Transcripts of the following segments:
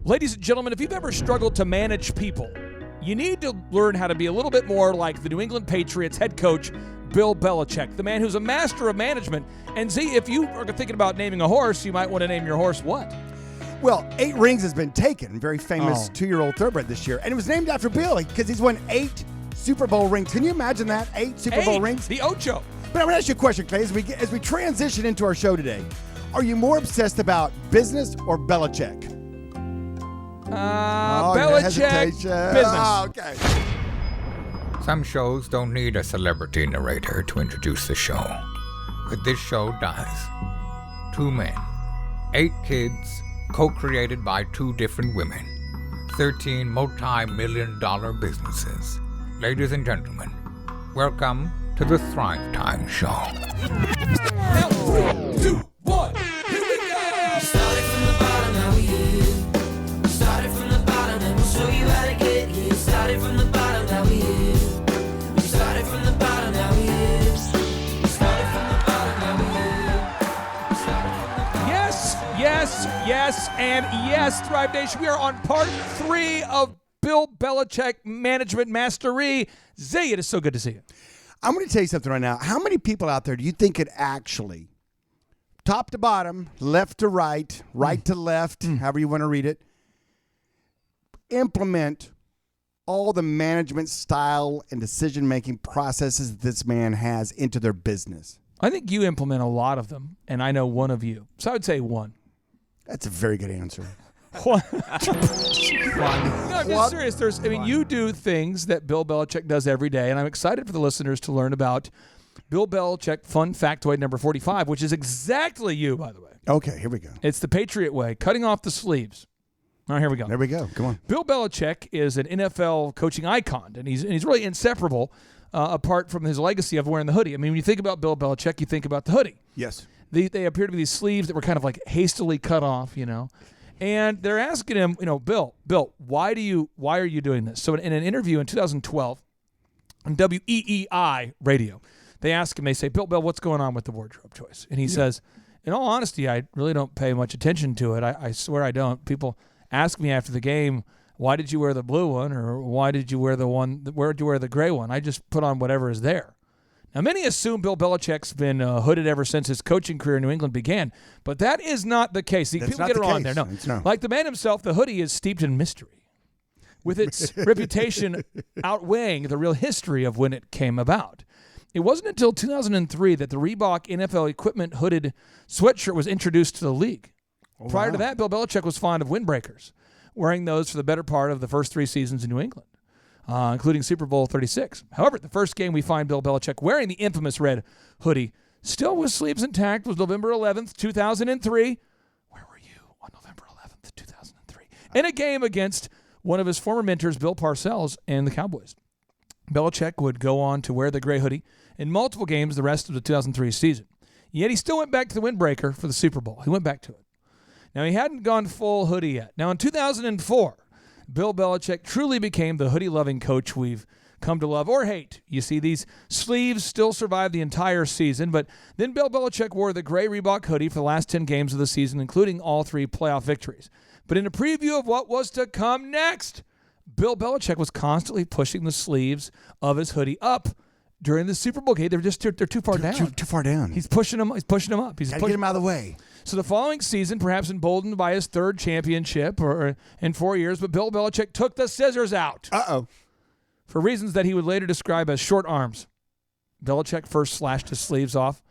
Ladies and gentlemen, if you've ever struggled to manage people, you need to learn how to be a little bit more like the New England Patriots head coach, Bill Belichick, the man who's a master of management. And Z, if you are thinking about naming a horse, you might want to name your horse what? Well, 8 rings has been taken. Very famous 2-year-old thoroughbred this year. And it was named after Bill because he's won 8 Super Bowl rings. Can you imagine that? 8 Super Bowl rings? The Ocho. But I'm going to ask you a question, Clay, as we transition into our show today. Are you more obsessed about business or Belichick? Belichick business. Oh, okay. Some shows don't need a celebrity narrator to introduce the show, but this show does. 2 men, 8 kids, co-created by 2 different women, 13 multi-million-dollar businesses. Ladies and gentlemen, welcome to the Thrive Time Show. Now, 3, 2, 1, here we go! Started from the bottom, now we here. Started from the bottom, and we'll show you how to get here. Started from the bottom, now we here. We started from the bottom, now we here. Started from the bottom, now we here. Yes, and yes, Thrive Nation. We are on part 3 of Bill Belichick Management Mastery. Zay, it is so good to see you. I'm going to tell you something right now. How many people out there do you think could actually, top to bottom, left to right, right to left, however you want to read it, implement all the management style and decision-making processes that this man has into their business? I think you implement a lot of them, and I know one of you. So I would say 1. That's a very good answer. No, I'm just serious. You do things that Bill Belichick does every day, and I'm excited for the listeners to learn about Bill Belichick fun factoid number 45, which is exactly you, by the way. Okay, here we go. It's the Patriot way, cutting off the sleeves. All right, here we go. There we go. Come on. Bill Belichick is an NFL coaching icon, and he's really inseparable apart from his legacy of wearing the hoodie. I mean, when you think about Bill Belichick, you think about the hoodie. Yes. They appear to be these sleeves that were kind of like hastily cut off, And they're asking him, Bill, why are you doing this? So in an interview in 2012 on WEEI radio, they ask him, they say, Bill, what's going on with the wardrobe choice? And he says, in all honesty, I really don't pay much attention to it. I swear I don't. People ask me after the game, why did you wear the blue one? Or why did you wear where did you wear the gray one? I just put on whatever is there. Now, many assume Bill Belichick's been hooded ever since his coaching career in New England began, but that is not the case. See, people get it wrong there. No. Like the man himself, the hoodie is steeped in mystery, with its reputation outweighing the real history of when it came about. It wasn't until 2003 that the Reebok NFL equipment hooded sweatshirt was introduced to the league. Prior to that, Bill Belichick was fond of windbreakers, wearing those for the better part of the first 3 seasons in New England. Including Super Bowl 36. However, the first game we find Bill Belichick wearing the infamous red hoodie, still with sleeves intact, was November 11th, 2003. Where were you on November 11th, 2003? In a game against one of his former mentors, Bill Parcells, and the Cowboys. Belichick would go on to wear the gray hoodie in multiple games the rest of the 2003 season. Yet he still went back to the windbreaker for the Super Bowl. He went back to it. Now, he hadn't gone full hoodie yet. Now, in 2004, Bill Belichick truly became the hoodie-loving coach we've come to love or hate. You see, these sleeves still survived the entire season, but then Bill Belichick wore the gray Reebok hoodie for the last 10 games of the season, including all 3 playoff victories. But in a preview of what was to come next, Bill Belichick was constantly pushing the sleeves of his hoodie up during the Super Bowl game. They're too far down. Too far down. He's pushing them up. Gotta get him out of the way. So the following season, perhaps emboldened by his 3rd championship or in 4 years, but Bill Belichick took the scissors out. For reasons that he would later describe as short arms. Belichick first slashed his sleeves off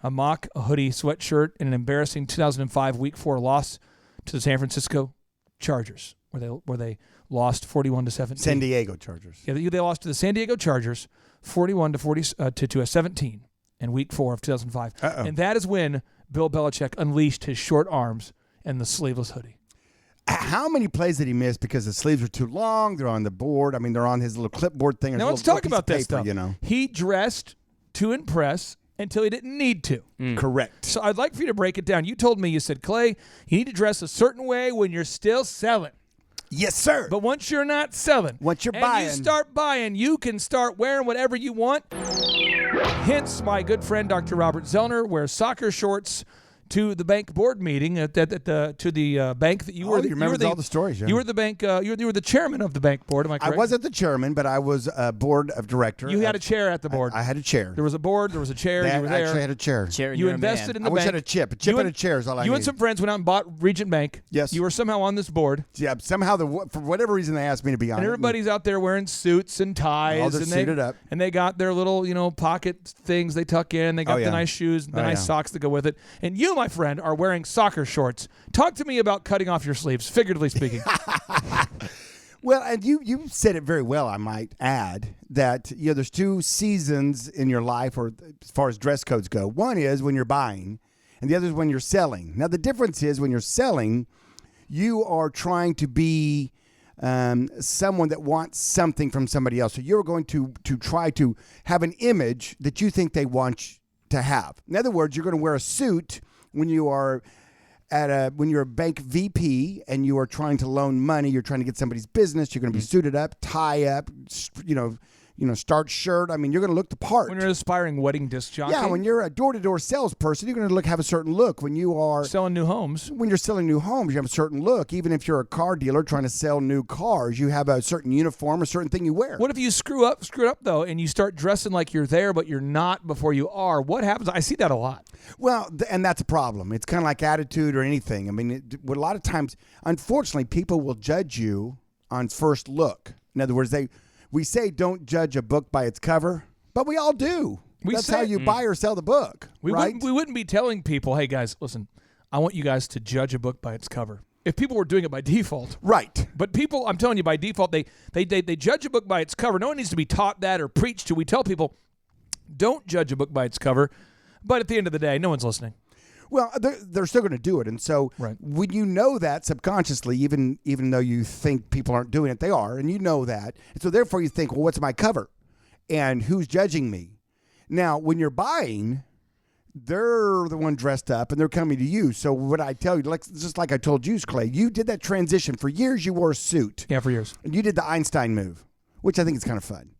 a mock hoodie sweatshirt in an embarrassing 2005 Week 4 loss to the San Francisco Chargers, where they lost 41-17. San Diego Chargers. Yeah, they lost to the San Diego Chargers 41-17 in Week 4 of 2005. And that is when Bill Belichick unleashed his short arms and the sleeveless hoodie. How many plays did he miss because the sleeves were too long? They're on the board. I mean, they're on his little clipboard thing. Now let's talk about that stuff. He dressed to impress until he didn't need to. Correct. So I'd like for you to break it down. You told me, you said, Clay, you need to dress a certain way when you're still selling. Yes, sir. But once you're not selling, once you're buying, you start buying, you can start wearing whatever you want. Hence, my good friend Dr. Robert Zellner wears soccer shorts to the bank board meeting to the bank that you were. You remember all the stories. Yeah. You were the bank. You were the chairman of the bank board. Am I correct? I wasn't the chairman, but I was a board of director. You had a chair at the board. I had a chair. There was a board. There was a chair. You were there. Actually had a chair. You invested in the I wish I bank. had a chip. A chip and a chair is all I You need. and some friends went out and bought Regent Bank. Yes. You were somehow on this board. Yeah. Somehow, for whatever reason, they asked me to be on And it. everybody's out there wearing suits and ties. All just and suited up. And they got their little, pocket things they tuck in. They got the nice shoes, the nice socks that go with it. And you, my friend, are wearing soccer shorts. Talk to me about cutting off your sleeves, figuratively speaking. Well, and you said it very well, I might add, that there's two seasons in your life, or as far as dress codes go. One is when you're buying, and the other is when you're selling. Now, the difference is when you're selling, you are trying to be someone that wants something from somebody else. So you're going to try to have an image that you think they want to have. In other words, you're going to wear a suit when you are when you're a bank VP and you are trying to loan money, you're trying to get somebody's business. You're going to be suited up, tie up, starch shirt. I mean, you're going to look the part. When you're an aspiring wedding disc jockey. Yeah, when you're a door-to-door salesperson, you're going to have a certain look. When you are selling new homes. When you're selling new homes, you have a certain look. Even if you're a car dealer trying to sell new cars, you have a certain uniform, a certain thing you wear. What if you screw up though, and you start dressing like you're there, but you're not before you are? What happens? I see that a lot. Well, and that's a problem. It's kind of like attitude or anything. I mean, a lot of times, unfortunately, people will judge you on first look. In other words, we say don't judge a book by its cover, but we all do. That's how you buy or sell the book, right? We wouldn't be telling people, hey, guys, listen, I want you guys to judge a book by its cover. If people were doing it by default. Right. But people, I'm telling you, by default, they judge a book by its cover. No one needs to be taught that or preached to. We tell people, don't judge a book by its cover. But at the end of the day, no one's listening. Well, they're still going to do it. And so when you know that subconsciously, even though you think people aren't doing it, they are, and you know that. And so therefore you think, well, what's my cover? And who's judging me? Now, when you're buying, they're the one dressed up, and they're coming to you. So what I tell you, just like I told you, Clay, you did that transition. For years, you wore a suit. Yeah, for years. And you did the Einstein move, which I think is kind of fun.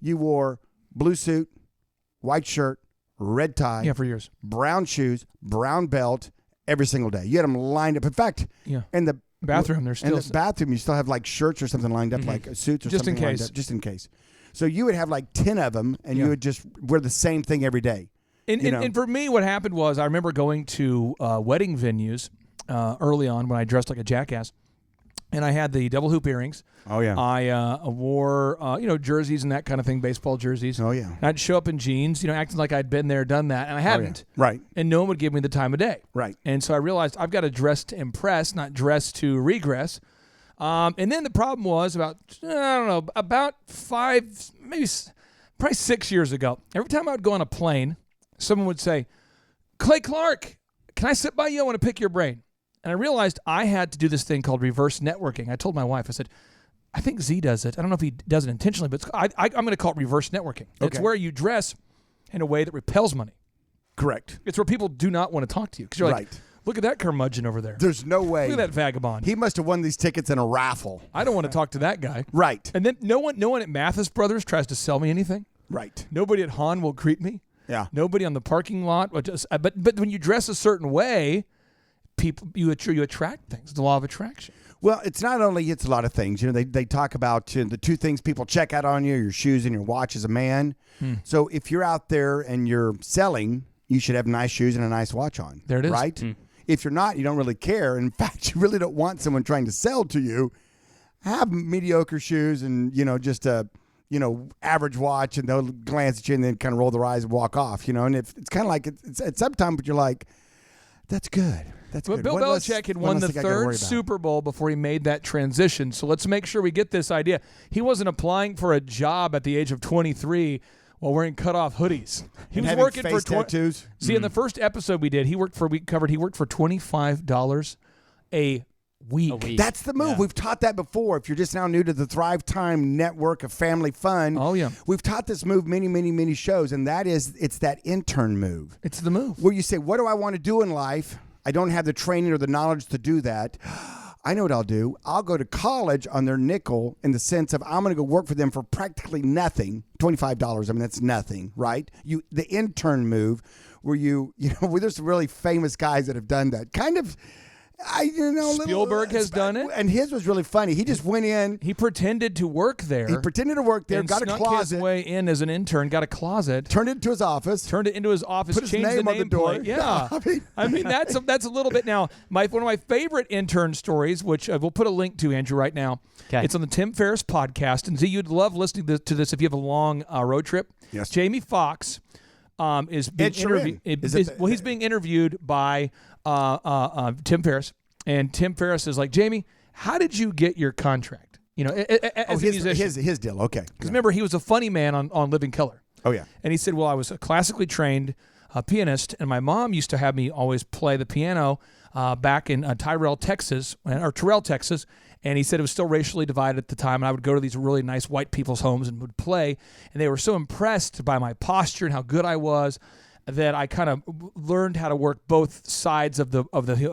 You wore blue suit, white shirt, red tie. Yeah, for years. Brown shoes, brown belt, every single day. You had them lined up. In fact, in the bathroom, there's still... In the bathroom, you still have like shirts or something lined up, like suits or something lined up. Just in case. So you would have like 10 of them, and you would just wear the same thing every day. And for me, what happened was I remember going to wedding venues early on when I dressed like a jackass. And I had the double hoop earrings. Oh, yeah. I wore, jerseys and that kind of thing, baseball jerseys. Oh, yeah. And I'd show up in jeans, acting like I'd been there, done that, and I hadn't. Oh, yeah. Right. And no one would give me the time of day. Right. And so I realized I've got to dress to impress, not dress to regress. And then the problem was about 5, probably 6 years ago, every time I would go on a plane, someone would say, Clay Clark, can I sit by you? I want to pick your brain. And I realized I had to do this thing called reverse networking. I told my wife, I said, I think Z does it. I don't know if he does it intentionally, but I'm going to call it reverse networking. Okay. It's where you dress in a way that repels money. Correct. It's where people do not want to talk to you. Because you're like, look at that curmudgeon over there. There's no way. Look at that vagabond. He must have won these tickets in a raffle. I don't want to talk to that guy. Right. And then no one at Mathis Brothers tries to sell me anything. Right. Nobody at Han will greet me. Yeah. Nobody on the parking lot. But when you dress a certain way, you attract things. The law of attraction. Well, it's not only, it's a lot of things. They talk about the two things people check out on you, your shoes and your watch as a man. So if you're out there and you're selling, you should have nice shoes and a nice watch on. There it is. Right? If you're not, you don't really care. In fact, you really don't want someone trying to sell to you. Have mediocre shoes and, just a, average watch, and they'll glance at you and then kind of roll their eyes and walk off, and if it's kind of like, it's at some time, but you're like, that's good. That's good. Bill Belichick had won the third Super Bowl before he made that transition. So let's make sure we get this idea. He wasn't applying for a job at the age of 23 while wearing cut-off hoodies. He was working for tattoos. See, in the first episode we did, he worked for $25 a week. That's the move. Yeah. We've taught that before. If you're just now new to the Thrive Time network of family fun, we've taught this move many, many, many shows, and it's that intern move. It's the move. Where you say, what do I want to do in life? I don't have the training or the knowledge to do that. I know what I'll do. I'll go to college on their nickel in the sense of I'm going to go work for them for practically nothing, $25. I mean, that's nothing, right? The intern move where where there's some really famous guys that have done that. Kind of, Spielberg has done it. And his was really funny. He just went in. He pretended to work there. Got a snuck closet. his way in as an intern, got a closet. Turned it into his office. Put his name the on the door. plate. Yeah. I mean that's a little bit now. One of my favorite intern stories, which we'll put a link to, Andrew, right now. Okay. It's on the Tim Ferriss podcast. And Z, you'd love listening to this if you have a long road trip. Yes. Jamie Foxx is being interviewed. He's being interviewed by Tim Ferriss. And Tim Ferriss is like, Jamie, how did you get your contract? As a musician. His deal. Okay. Because remember, he was a funny man on Living Color. Oh, yeah. And he said, well, I was a classically trained pianist, and my mom used to have me always play the piano back in Terrell, Texas. And he said it was still racially divided at the time, and I would go to these really nice white people's homes and would play. And they were so impressed by my posture and how good I was that I kind of learned how to work both sides of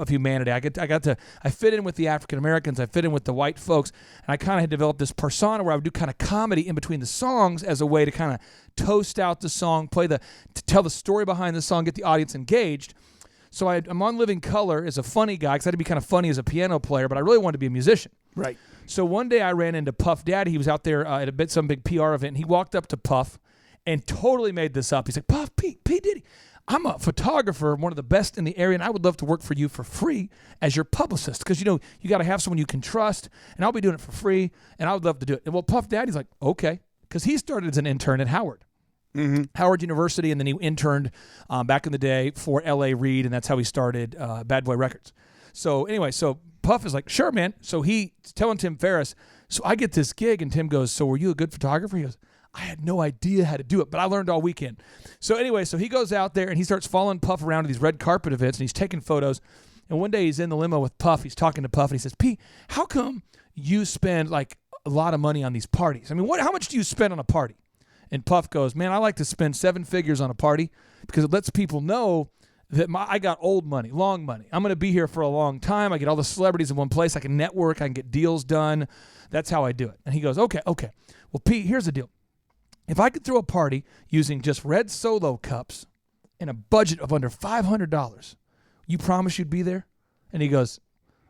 humanity. I fit in with the African Americans, I fit in with the white folks, and I kind of had developed this persona where I would do kind of comedy in between the songs as a way to kind of toast out the song, to tell the story behind the song, get the audience engaged. So I'm on Living Color as a funny guy because I had to be kind of funny as a piano player, but I really wanted to be a musician. Right. So one day I ran into Puff Daddy. He was out there at some big PR event, and he walked up to Puff and totally made this up. He's like, Puff, P. Diddy, I'm a photographer, one of the best in the area, and I would love to work for you for free as your publicist because, you got to have someone you can trust, and I'll be doing it for free, and I would love to do it. And well, Puff Daddy's like, okay, because he started as an intern at Howard. Mm-hmm. Howard University, and then he interned back in the day for L.A. Reid, and that's how he started Bad Boy Records. So anyway, Puff is like, sure, man. So he's telling Tim Ferriss, so I get this gig, and Tim goes, so were you a good photographer? He goes, I had no idea how to do it, but I learned all weekend. So anyway, he goes out there and he starts following Puff around to these red carpet events, and he's taking photos. And one day he's in the limo with Puff. He's talking to Puff, and he says, P, how come you spend like a lot of money on these parties? I mean, how much do you spend on a party? And Puff goes, man, I like to spend 7 figures on a party because it lets people know that I got old money, long money. I'm going to be here for a long time. I get all the celebrities in one place. I can network. I can get deals done. That's how I do it. And he goes, okay. Well, Pete, here's the deal. If I could throw a party using just red Solo cups and a budget of under $500, you promise you'd be there? And he goes,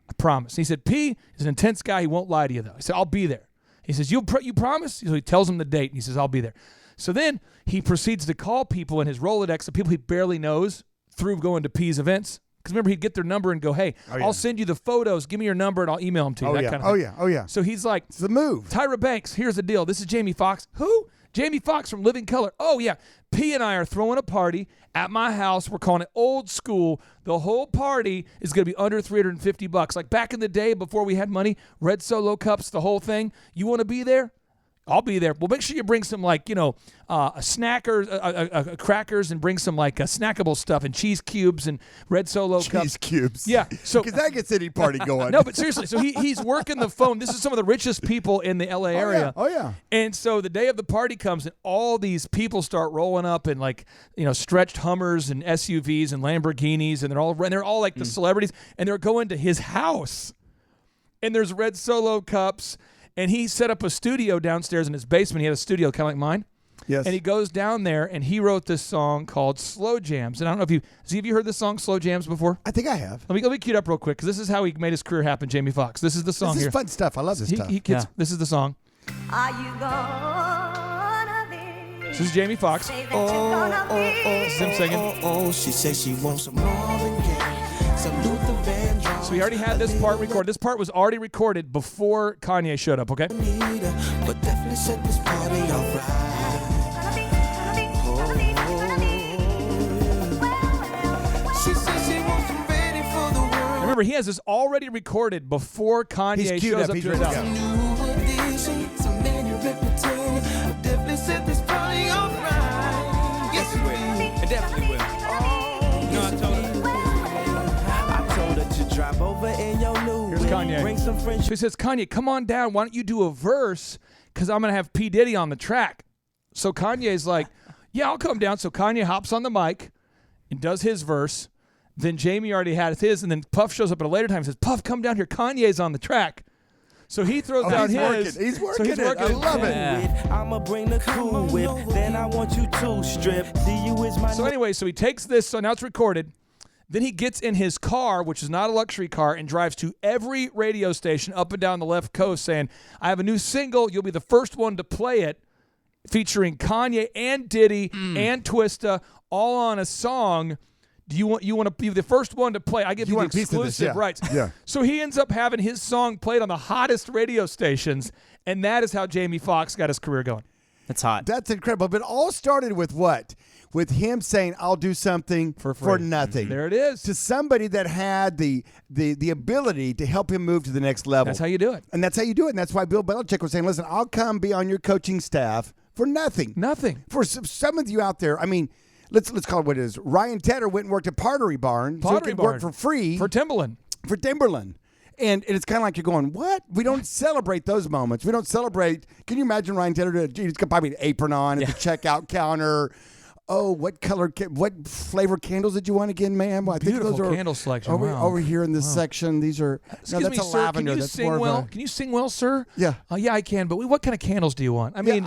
I promise. And he said, P is an intense guy. He won't lie to you, though. He said, I'll be there. He says, you promise? So he tells him the date, and he says, I'll be there. So then he proceeds to call people in his Rolodex, the people he barely knows, through going to P's events. Because remember, he'd get their number and go, hey, I'll send you the photos. Give me your number, and I'll email them to you. Kind of thing. Oh, yeah. So he's like, it's the move. Tyra Banks, here's the deal. This is Jamie Foxx. Who? Jamie Foxx from Living Color. Oh, yeah. P and I are throwing a party at my house. We're calling it old school. The whole party is going to be under $350. Like back in the day before we had money, red Solo cups, the whole thing. You want to be there? I'll be there. Well, make sure you bring some snackers, crackers, and bring some snackable stuff and cheese cubes and red Solo cups. Cheese cubes. Yeah. So because that gets any party going. No, but seriously. So he's working the phone. This is some of the richest people in the LA area. Oh yeah. And so the day of the party comes, and all these people start rolling up in stretched Hummers and SUVs and Lamborghinis, and they're all like the celebrities, and they're going to his house, and there's red Solo cups. And he set up a studio downstairs in his basement. He had a studio kind of like mine. Yes. And he goes down there, and he wrote this song called Slow Jams. And I don't know if have you heard this song, Slow Jams, before? I think I have. Let me cue it up real quick, because this is how he made his career happen, Jamie Foxx. This is the song here. This is fun stuff. I love this stuff. This is the song. Are you gonna be? This is Jamie Foxx. Say that you're gonna be. This is him singing. She says she wants some Marvin Gaye, some Luther Vandross. So he already had this part recorded. This part was already recorded before Kanye showed up, okay? But definitely set this party off right. She says she wants some ready for the world. Remember, he has this already recorded before Kanye shows up to his house. New edition, some man you reputation. But definitely set this party off right. Yes, it will. It definitely will. I told her to drive over in your new. Here's Kanye. Bring some friends. So he says, Kanye, come on down. Why don't you do a verse? Because I'm going to have P. Diddy on the track. So Kanye's like, yeah, I'll come down. So Kanye hops on the mic and does his verse. Then Jamie already had his, and then Puff shows up at a later time and says, Puff, come down here. Kanye's on the track. So he throws down his. He's so working he's it. I love it. Yeah. I'ma bring the cool whip, then I want you to strip. See you is my So anyway, so he takes this, so now it's recorded. Then he gets in his car, which is not a luxury car, and drives to every radio station up and down the left coast saying, I have a new single. You'll be the first one to play it, featuring Kanye and Diddy and Twista, all on a song. Do you want to be the first one to play? I give you the want a piece of this, exclusive yeah. rights. Yeah. So he ends up having his song played on the hottest radio stations, and that is how Jamie Foxx got his career going. That's hot. That's incredible. But it all started with what? With him saying, I'll do something for nothing. There it is. To somebody that had the ability to help him move to the next level. That's how you do it. And that's how you do it. And that's why Bill Belichick was saying, listen, I'll come be on your coaching staff for nothing. Nothing. For some of you out there, I mean, let's call it what it is. Ryan Tedder went and worked at Pottery Barn. So he could work for free. For Timberland. For Timberland. And it's kind of like you're going, what? We don't celebrate those moments. We don't celebrate. Can you imagine Ryan Tedder? He's got probably an apron on at the checkout counter. Oh, what color, what flavor candles did you want again, ma'am? Well, I think Beautiful those are candle selection. over here in this section. These are Excuse that's me, a sir. lavender. Can you That's sing more well? of a, Can you sing well, sir? Yeah. Yeah, I can. But what kind of candles do you want? I mean,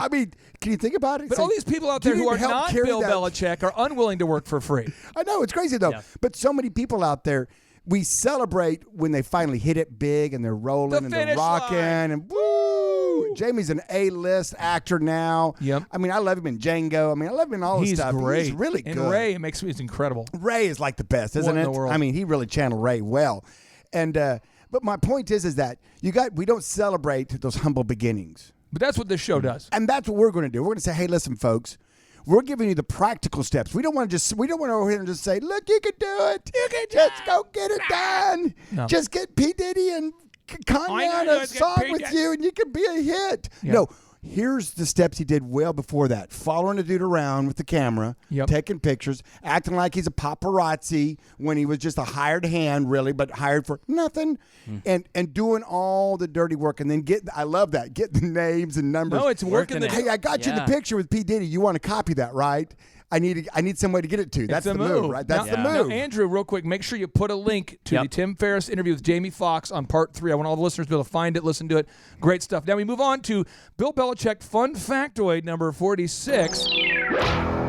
can you think about it? but It's all like, these people out do there you who are need help not carry Bill that? Belichick are unwilling to work for free. I know it's crazy though. Yeah. But so many people out there, we celebrate when they finally hit it big and they're rolling The and they're finish rocking line. and woo. Jamie's an A-list actor now. Yep. I mean, I love him in Django. I mean, I love him in all his He's stuff. great. He's really good. And Ray he's incredible. Ray is like the best, isn't What in it? the world? I mean, he really channeled Ray well. And but my point is that we don't celebrate those humble beginnings. But that's what this show does. And that's what we're going to do. We're going to say, hey, listen, folks, we're giving you the practical steps. We don't want to over here and just say, look, you can do it. You can just go get it done. No. Just get P. Diddy and Kanye on a song with you and you can be a hit. Yeah. No, here's the steps he did well before that. Following a dude around with the camera, taking pictures, acting like he's a paparazzi when he was just a hired hand, really, but hired for nothing, and doing all the dirty work. And then I love that, get the names and numbers. No, it's working. Hey, I got you in the picture with P. Diddy. You want to copy that, right? I need some way to get it to. That's the move, right? That's the move. Now, Andrew, real quick, make sure you put a link to the Tim Ferriss interview with Jamie Foxx on part 3. I want all the listeners to be able to find it, listen to it. Great stuff. Now we move on to Bill Belichick fun factoid number 46.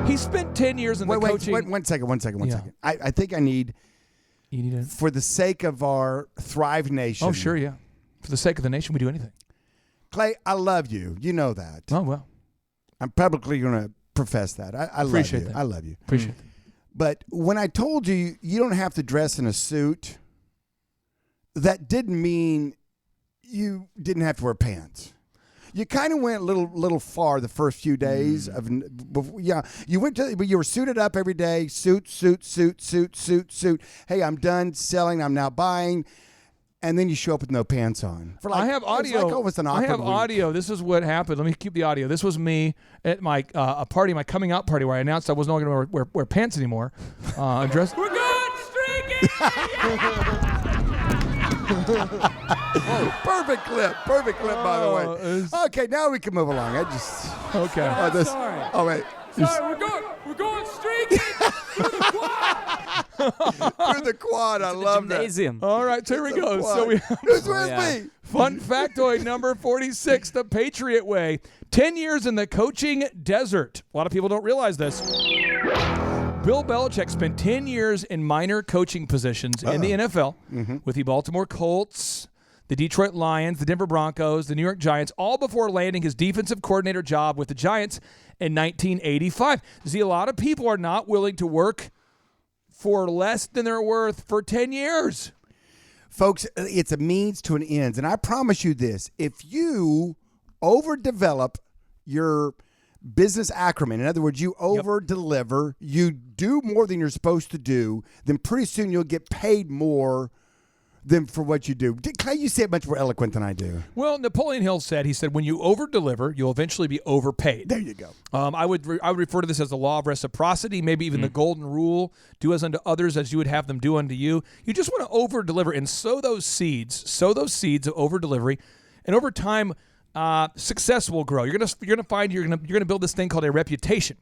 He spent 10 years in the coaching. Wait, one second. I think I need, You need for the sake of our Thrive Nation. Oh, sure, yeah. For the sake of the nation, we do anything. Clay, I love you. You know that. Oh, well. I'm publicly going to profess that. I Appreciate love you. that. I love you. Appreciate it. But when I told you you don't have to dress in a suit, that didn't mean you didn't have to wear pants. You kind of went a little far the first few days of you went to, but you were suited up every day, suit. Hey, I'm done selling. I'm now buying. And then you show up with no pants on. I have audio. Like almost an I awkward have week. audio. This is what happened. Let me keep the audio. This was me at my a party, my coming out party, where I announced I was not going to wear pants anymore. I'm dressed. We're going streaking. Perfect clip, by the way. Okay, now we can move along. Okay. Oh wait. Sorry, we're going streaking through the quad. Through the quad, I love that. Gymnasium. All right, so here we go. Quad. So we Who's with me? fun factoid number 46, the Patriot Way. 10 years in the coaching desert. A lot of people don't realize this. Bill Belichick spent 10 years in minor coaching positions in the NFL with the Baltimore Colts, the Detroit Lions, the Denver Broncos, the New York Giants, all before landing his defensive coordinator job with the Giants in 1985. See, a lot of people are not willing to work for less than they're worth for 10 years. Folks, it's a means to an end. And I promise you this, if you overdevelop your business acumen, in other words, you over-deliver, you do more than you're supposed to do, then pretty soon you'll get paid more than for what you do. Clay, you say it much more eloquent than I do. Well, Napoleon Hill said, when you over-deliver, you'll eventually be overpaid. There you go. I would refer to this as the law of reciprocity, maybe even the golden rule: do as unto others as you would have them do unto you. You just want to over-deliver and sow those seeds of over-delivery, and over time, success will grow. You're gonna build this thing called a reputation,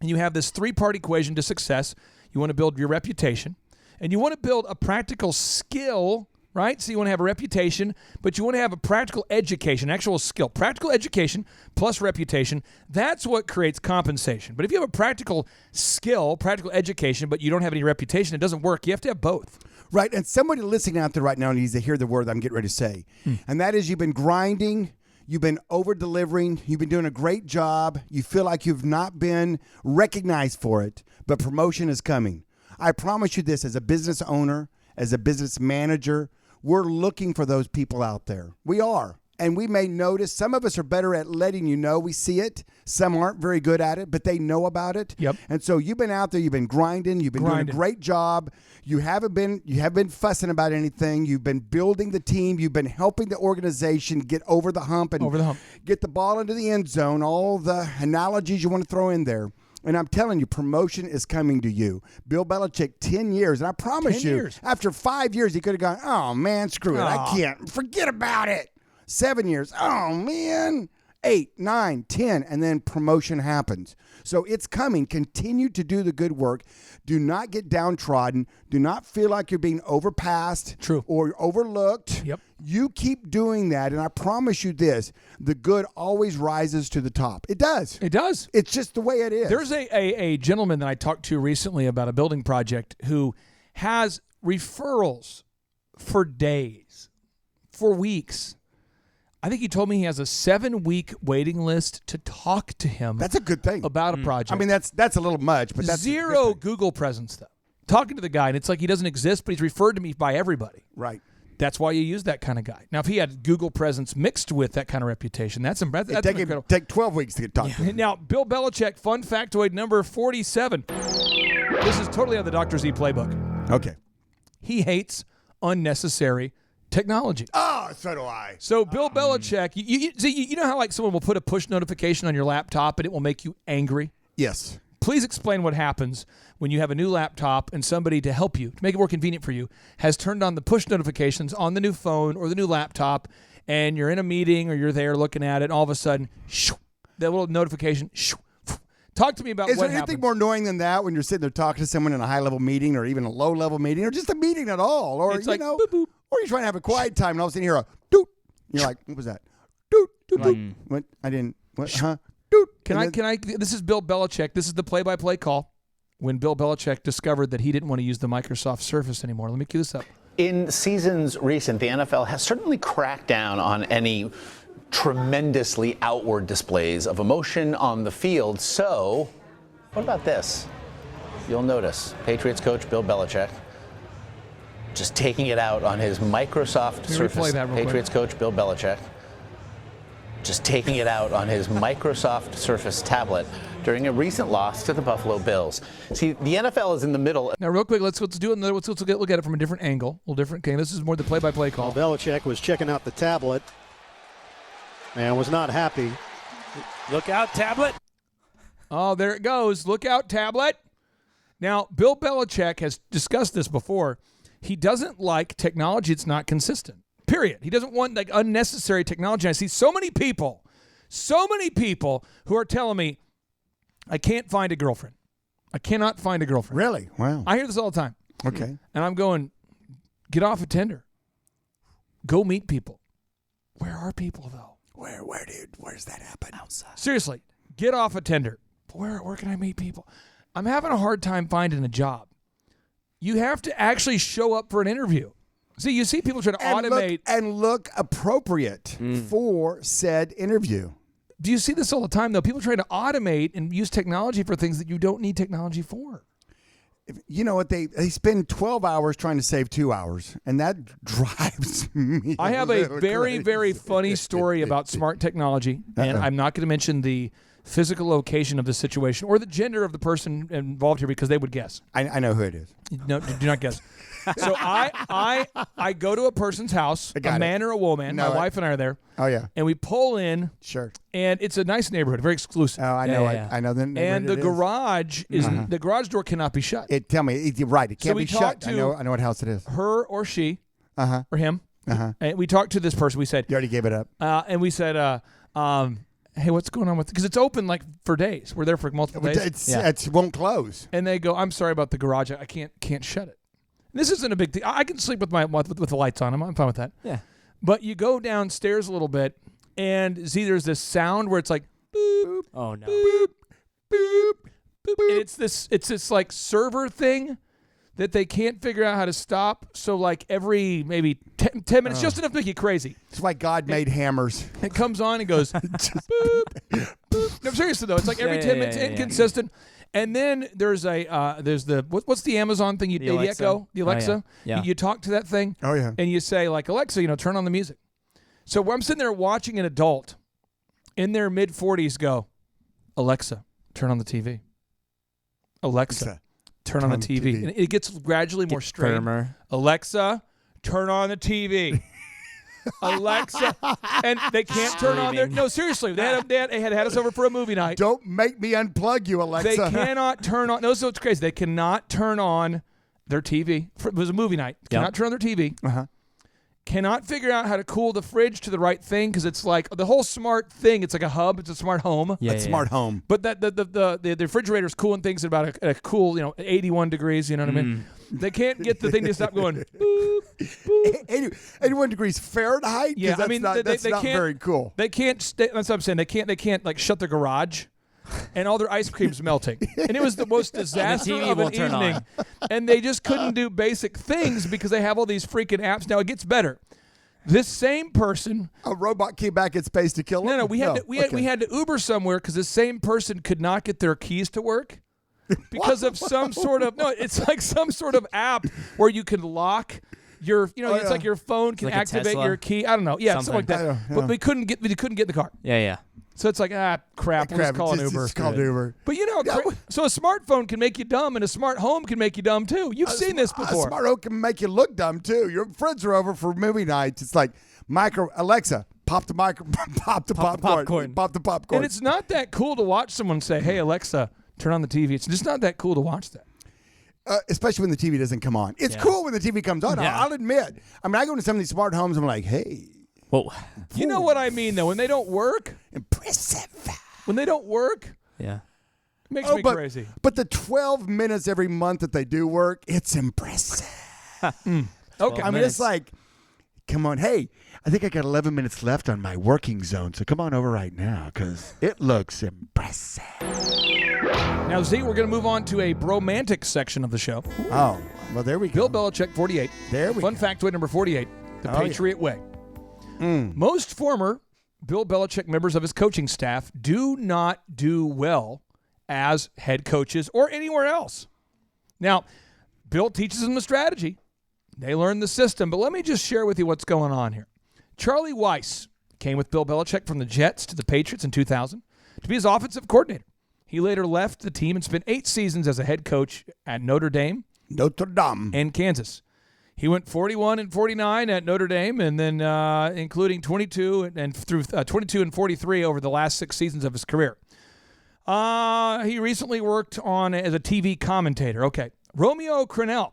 and you have this 3-part equation to success. You want to build your reputation. And you want to build a practical skill, right? So you want to have a reputation, but you want to have a practical education, actual skill. Practical education plus reputation, that's what creates compensation. But if you have a practical skill, practical education, but you don't have any reputation, it doesn't work. You have to have both. Right, and somebody listening out there right now needs to hear the word I'm getting ready to say. And that is, you've been grinding, you've been over-delivering, you've been doing a great job, you feel like you've not been recognized for it, but promotion is coming. I promise you this, as a business owner, as a business manager, we're looking for those people out there. We are. And we may notice some of us are better at letting you know we see it. Some aren't very good at it, but they know about it. Yep. And so you've been out there, you've been grinding, you've been doing a great job. You haven't been fussing about anything. You've been building the team. You've been helping the organization get over the hump and get the ball into the end zone. All the analogies you want to throw in there. And I'm telling you, promotion is coming to you. Bill Belichick, 10 years. And I promise you, after 5 years, he could have gone, oh, man, screw it. I can't. Forget about it. 7 years. Oh, man. 8, 9, 10. And then promotion happens. So it's coming. Continue to do the good work. Do not get downtrodden. Do not feel like you're being overpassed or overlooked. Yep. You keep doing that, and I promise you this, the good always rises to the top. It does. It does. It's just the way it is. There's a gentleman that I talked to recently about a building project who has referrals for days, for weeks. I think he told me he has a 7-week waiting list to talk to him. That's a good thing. About a project. I mean, that's a little much, but that's zero Google presence, though. Talking to the guy, and it's like he doesn't exist, but he's referred to me by everybody. Right. That's why you use that kind of guy. Now, if he had Google presence mixed with that kind of reputation, that's incredible. Take 12 weeks to get talked to him. Now, Bill Belichick, fun factoid number 47. This is totally on the Dr. Z playbook. Okay. He hates unnecessary technology. Oh, so do I. So Bill Belichick, you know how like someone will put a push notification on your laptop and it will make you angry? Yes. Please explain what happens when you have a new laptop and somebody to help you, to make it more convenient for you, has turned on the push notifications on the new phone or the new laptop, and you're in a meeting or you're there looking at it, and all of a sudden, that little notification, talk to me about what happens. Is there anything more annoying than that when you're sitting there talking to someone in a high-level meeting or even a low-level meeting or just a meeting at all? Or, it's like, boop, boop. Or you're trying to have a quiet time and all of a sudden you hear a doot. You're like, what was that? Doot, doot, doot. What? I didn't, what, huh? Doot. Can I, this is Bill Belichick. This is the play-by-play call when Bill Belichick discovered that he didn't want to use the Microsoft Surface anymore. Let me cue this up. In seasons recent, the NFL has certainly cracked down on any tremendously outward displays of emotion on the field. So, what about this? You'll notice Patriots coach Bill Belichick just taking it out on his Microsoft Surface. Patriots coach Bill Belichick just taking it out on his Microsoft Surface tablet during a recent loss to the Buffalo Bills. See, the NFL is in the middle. Now, real quick, let's do it. Let's look at it from a different angle, a little different. Okay, this is more the play-by-play call. Well, Belichick was checking out the tablet and was not happy. Look out, tablet. Oh, there it goes. Look out, tablet. Now, Bill Belichick has discussed this before. He doesn't like technology that's not consistent. Period. He doesn't want like unnecessary technology. I see so many people who are telling me, I can't find a girlfriend. I cannot find a girlfriend. Really? Wow. I hear this all the time. Okay. And I'm going, get off of Tinder. Go meet people. Where are people, though? Where's that happen? Outside. Seriously, get off of Tinder. Where can I meet people? I'm having a hard time finding a job. You have to actually show up for an interview. See, you see people try to automate. Look appropriate for said interview. Do you see this all the time, though? People try to automate and use technology for things that you don't need technology for. You know what? They spend 12 hours trying to save 2 hours, and that drives me. I have a very, crazy. very funny story about smart technology, and I'm not going to mention the physical location of the situation or the gender of the person involved here because they would guess. I know who it is. No, do not guess. So I go to a person's house, a man or a woman. My wife and I are there. Oh, yeah. And we pull in. Sure. And it's a nice neighborhood, very exclusive. Oh, I know. I know the neighborhood. And the garage is the garage door cannot be shut. Tell me, right? It can't be shut. I know what house it is. Her or she, or him. And we talked to this person. We said, you already gave it up. And we said, hey, what's going on with it? Because it's open like for days. We're there for multiple days. It won't close. And they go, I'm sorry about the garage. I can't shut it. This isn't a big thing. I can sleep with the lights on. I'm fine with that. Yeah. But you go downstairs a little bit, and see, there's this sound where it's like, boop, Oh no. boop, boop, boop. And it's this like server thing that they can't figure out how to stop. So like every maybe 10 minutes, just enough to make you crazy. It's why God made hammers. It comes on and goes, boop, boop. No, seriously though, it's like every 10 minutes, inconsistent. And then there's what's the Amazon thing? The Alexa. Echo, the Alexa. Oh, yeah. You talk to that thing. Oh, yeah. And you say like, Alexa, turn on the music. So I'm sitting there watching an adult in their mid-40s go, Alexa, turn on the TV. Alexa, turn on the TV. And it gets gradually more strained. Firmer. Alexa, turn on the TV. Alexa, and they can't turn on their. No, seriously, they had us over for a movie night. Don't make me unplug you, Alexa. They cannot turn on. No, so it's crazy. They cannot turn on their TV. It was a movie night. Cannot turn on their TV. Cannot figure out how to cool the fridge to the right thing because it's like the whole smart thing. It's like a hub. It's a smart home. Smart home. But that the refrigerator's cooling things at about a cool 81 degrees. You know what I mean? They can't get the thing to stop going. Boop, boop. 81 degrees Fahrenheit. Yeah, that's I mean not, that's they not can't, very cool. They can't. That's what I'm saying. They can't like shut their garage. And all their ice cream's melting. And it was the most disaster of an evening. And they just couldn't do basic things because they have all these freaking apps. Now, it gets better. This same person... A robot came back in space to kill him? No, we had to Uber somewhere because this same person could not get their keys to work because of some sort of... No, it's like some sort of app where you can lock... it's like your phone can like activate your key. I don't know. Yeah, something like that. But we couldn't get in the car. Yeah. So it's like, crap, we'll just call an Uber. Just call Uber. But so a smartphone can make you dumb, and a smart home can make you dumb, too. You've seen this before. A smart home can make you look dumb, too. Your friends are over for movie nights. It's like, Alexa, pop the popcorn. Pop the popcorn. And it's not that cool to watch someone say, hey, Alexa, turn on the TV. It's just not that cool to watch that. Especially when the TV doesn't come on. It's cool when the TV comes on. Yeah. I'll admit. I mean, I go into some of these smart homes, I'm like, hey. Whoa. You know what I mean, though? When they don't work. Impressive. When they don't work. Yeah. It makes me crazy. But the 12 minutes every month that they do work, it's impressive. Okay. I mean, it's like, come on. Hey, I think I got 11 minutes left on my working zone, so come on over right now because it looks impressive. Now, Z, we're going to move on to a bromantic section of the show. Oh, well, there we go. Bill Belichick, 48. There we Fun go. factoid number 48, the Patriot way. Most former Bill Belichick members of his coaching staff do not do well as head coaches or anywhere else. Now, Bill teaches them the strategy. They learn the system, but let me just share with you what's going on here. Charlie Weiss came with Bill Belichick from the Jets to the Patriots in 2000 to be his offensive coordinator. He later left the team and spent 8 seasons as a head coach at Notre Dame and Kansas. He went 41 and 49 at Notre Dame, and then including 22 and through 22 and 43 over the last 6 seasons of his career. He recently worked as a TV commentator. Okay, Romeo Crennel.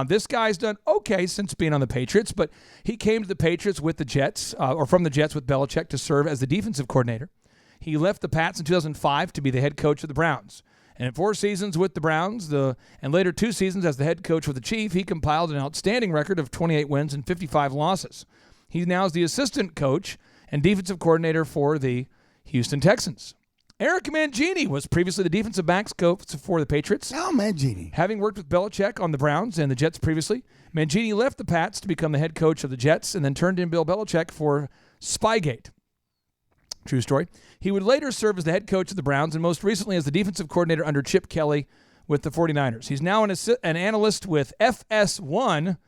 This guy's done okay since being on the Patriots, but he came to the Patriots with the Jets, or from the Jets with Belichick to serve as the defensive coordinator. He left the Pats in 2005 to be the head coach of the Browns. And in 4 seasons with the Browns, and later 2 seasons as the head coach with the Chiefs, he compiled an outstanding record of 28 wins and 55 losses. He now is the assistant coach and defensive coordinator for the Houston Texans. Eric Mangini was previously the defensive backs coach for the Patriots. Oh, Mangini. Having worked with Belichick on the Browns and the Jets previously, Mangini left the Pats to become the head coach of the Jets and then turned in Bill Belichick for Spygate. True story. He would later serve as the head coach of the Browns and most recently as the defensive coordinator under Chip Kelly with the 49ers. He's now an analyst with FS1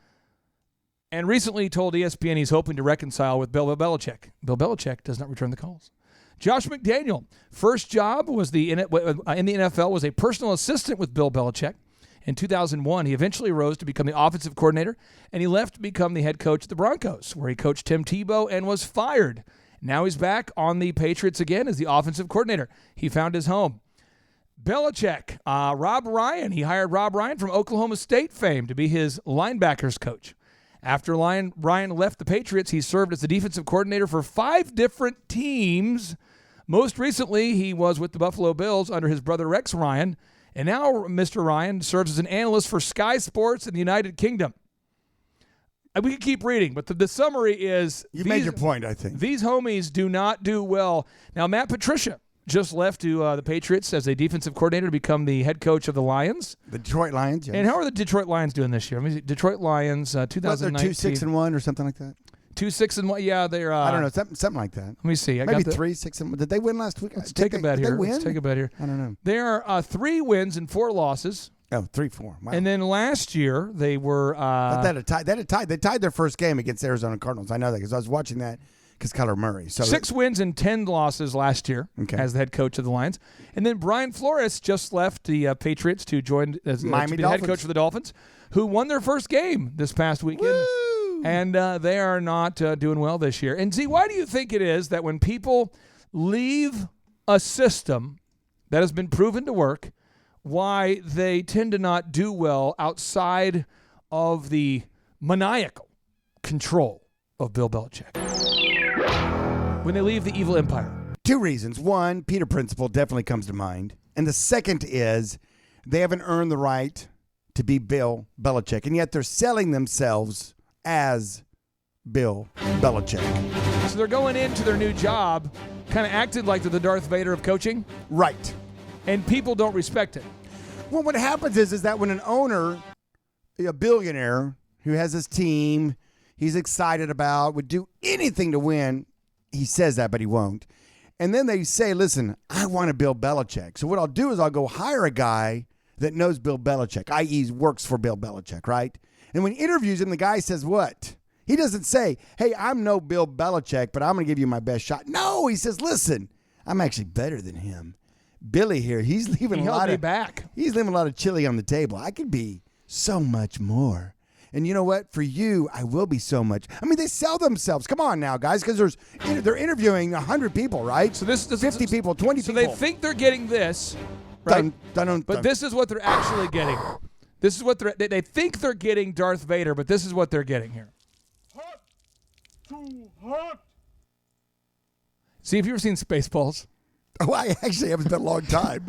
and recently told ESPN he's hoping to reconcile with Bill Belichick. Bill Belichick does not return the calls. Josh McDaniel, first job was in the NFL, was a personal assistant with Bill Belichick. In 2001, he eventually rose to become the offensive coordinator, and he left to become the head coach of the Broncos, where he coached Tim Tebow and was fired. Now he's back on the Patriots again as the offensive coordinator. He found his home. Belichick, Rob Ryan. He hired Rob Ryan from Oklahoma State fame to be his linebackers coach. After Ryan left the Patriots, he served as the defensive coordinator for 5 different teams. Most recently, he was with the Buffalo Bills under his brother Rex Ryan And now Mr. Ryan serves as an analyst for Sky Sports in the United Kingdom. And we can keep reading, but the summary is... You made your point, I think. These homies do not do well. Now, Matt Patricia just left to the Patriots as a defensive coordinator to become the head coach of the Lions. The Detroit Lions, yes. And how are the Detroit Lions doing this year? I mean, Detroit Lions, 2019. They're 2-6-1 or something like that. 2-6-1. Yeah, they're. I don't know, something like that. Let me see. Maybe 3-6-1. Did they win last week? Let's take a bet here. Let's take a bet here. I don't know. They are 3 wins and 4 losses. Oh, 3-4. Wow. And then last year they were. But they tied their first game against the Arizona Cardinals. I know that because I was watching that because Kyler Murray. So 6 wins and 10 losses last year as the head coach of the Lions. And then Brian Flores just left the Patriots to join as to be the head coach for the Dolphins, who won their first game this past weekend. Woo! And they are not doing well this year. And see, why do you think it is that when people leave a system that has been proven to work, why they tend to not do well outside of the maniacal control of Bill Belichick when they leave the evil empire? 2 reasons. One, Peter Principle definitely comes to mind. And the second is they haven't earned the right to be Bill Belichick. And yet they're selling themselves as Bill Belichick. So they're going into their new job kind of acted like they're the Darth Vader of coaching? Right. And people don't respect it. Well, what happens is that when an owner, a billionaire who has his team, he's excited about, would do anything to win, he says that, but he won't. And then they say, listen, I want to Bill Belichick. So what I'll do is I'll go hire a guy that knows Bill Belichick, i.e. works for Bill Belichick, right? And when he interviews him, the guy says what? He doesn't say, hey, I'm no Bill Belichick, but I'm going to give you my best shot. No, he says, listen, I'm actually better than him. Billy here, he's leaving a lot of chili on the table. I could be so much more. And you know what? For you, I will be so much. I mean, they sell themselves. Come on now, guys, because they're interviewing 100 people, right? So this 50 people, 20 so people. So they think they're getting this, right? But this is what they're actually getting. This is what they think they're getting Darth Vader, but this is what they're getting here. Hot, too hot. See, have you ever seen Spaceballs? Oh, I actually haven't been a long time.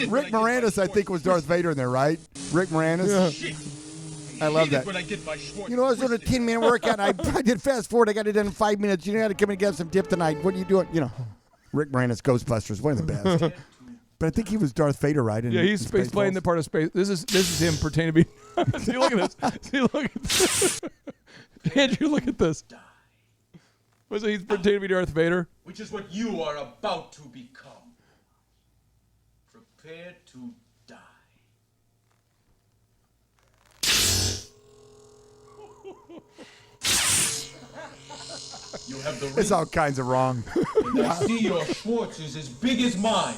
Rick Moranis, I think, was Darth Vader in there, right? Rick Moranis? Yeah. I love that. You know, I was doing a 10-minute workout, and I did fast forward. I got it done in 5 minutes. You know how to come and get some dip tonight. What are you doing? You know, Rick Moranis, Ghostbusters, one of the best. But I think he was Darth Vader, right? Yeah, he's playing the part of space. This is him pretending to be. See, look at this. See, look at this. Andrew, look at this. Was it he's pretending to be Darth Vader? Which is what you are about to become. Prepare to die. You have the ring. It's all kinds of wrong. And I see your Schwartz is as big as mine.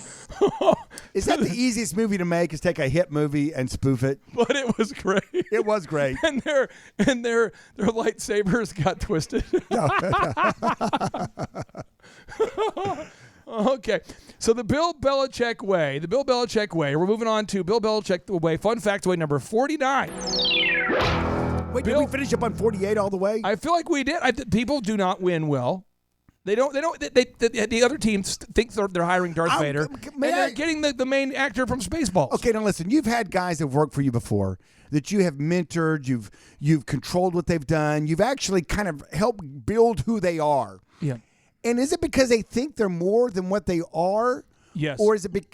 Is that the easiest movie to make? Is take a hit movie and spoof it? But it was great. It was great. And their lightsabers got twisted. Okay. So the Bill Belichick way. The Bill Belichick way. We're moving on to Bill Belichick way. Fun factoid number 49. Wait, did we finish up on 48 all the way? I feel like we did. People do not win well. The other teams think they're hiring Darth Vader, and they're getting the main actor from Spaceballs. Okay, now listen. You've had guys that have worked for you before that you have mentored. You've controlled what they've done. You've actually kind of helped build who they are. Yeah. And is it because they think they're more than what they are? Yes. Or is it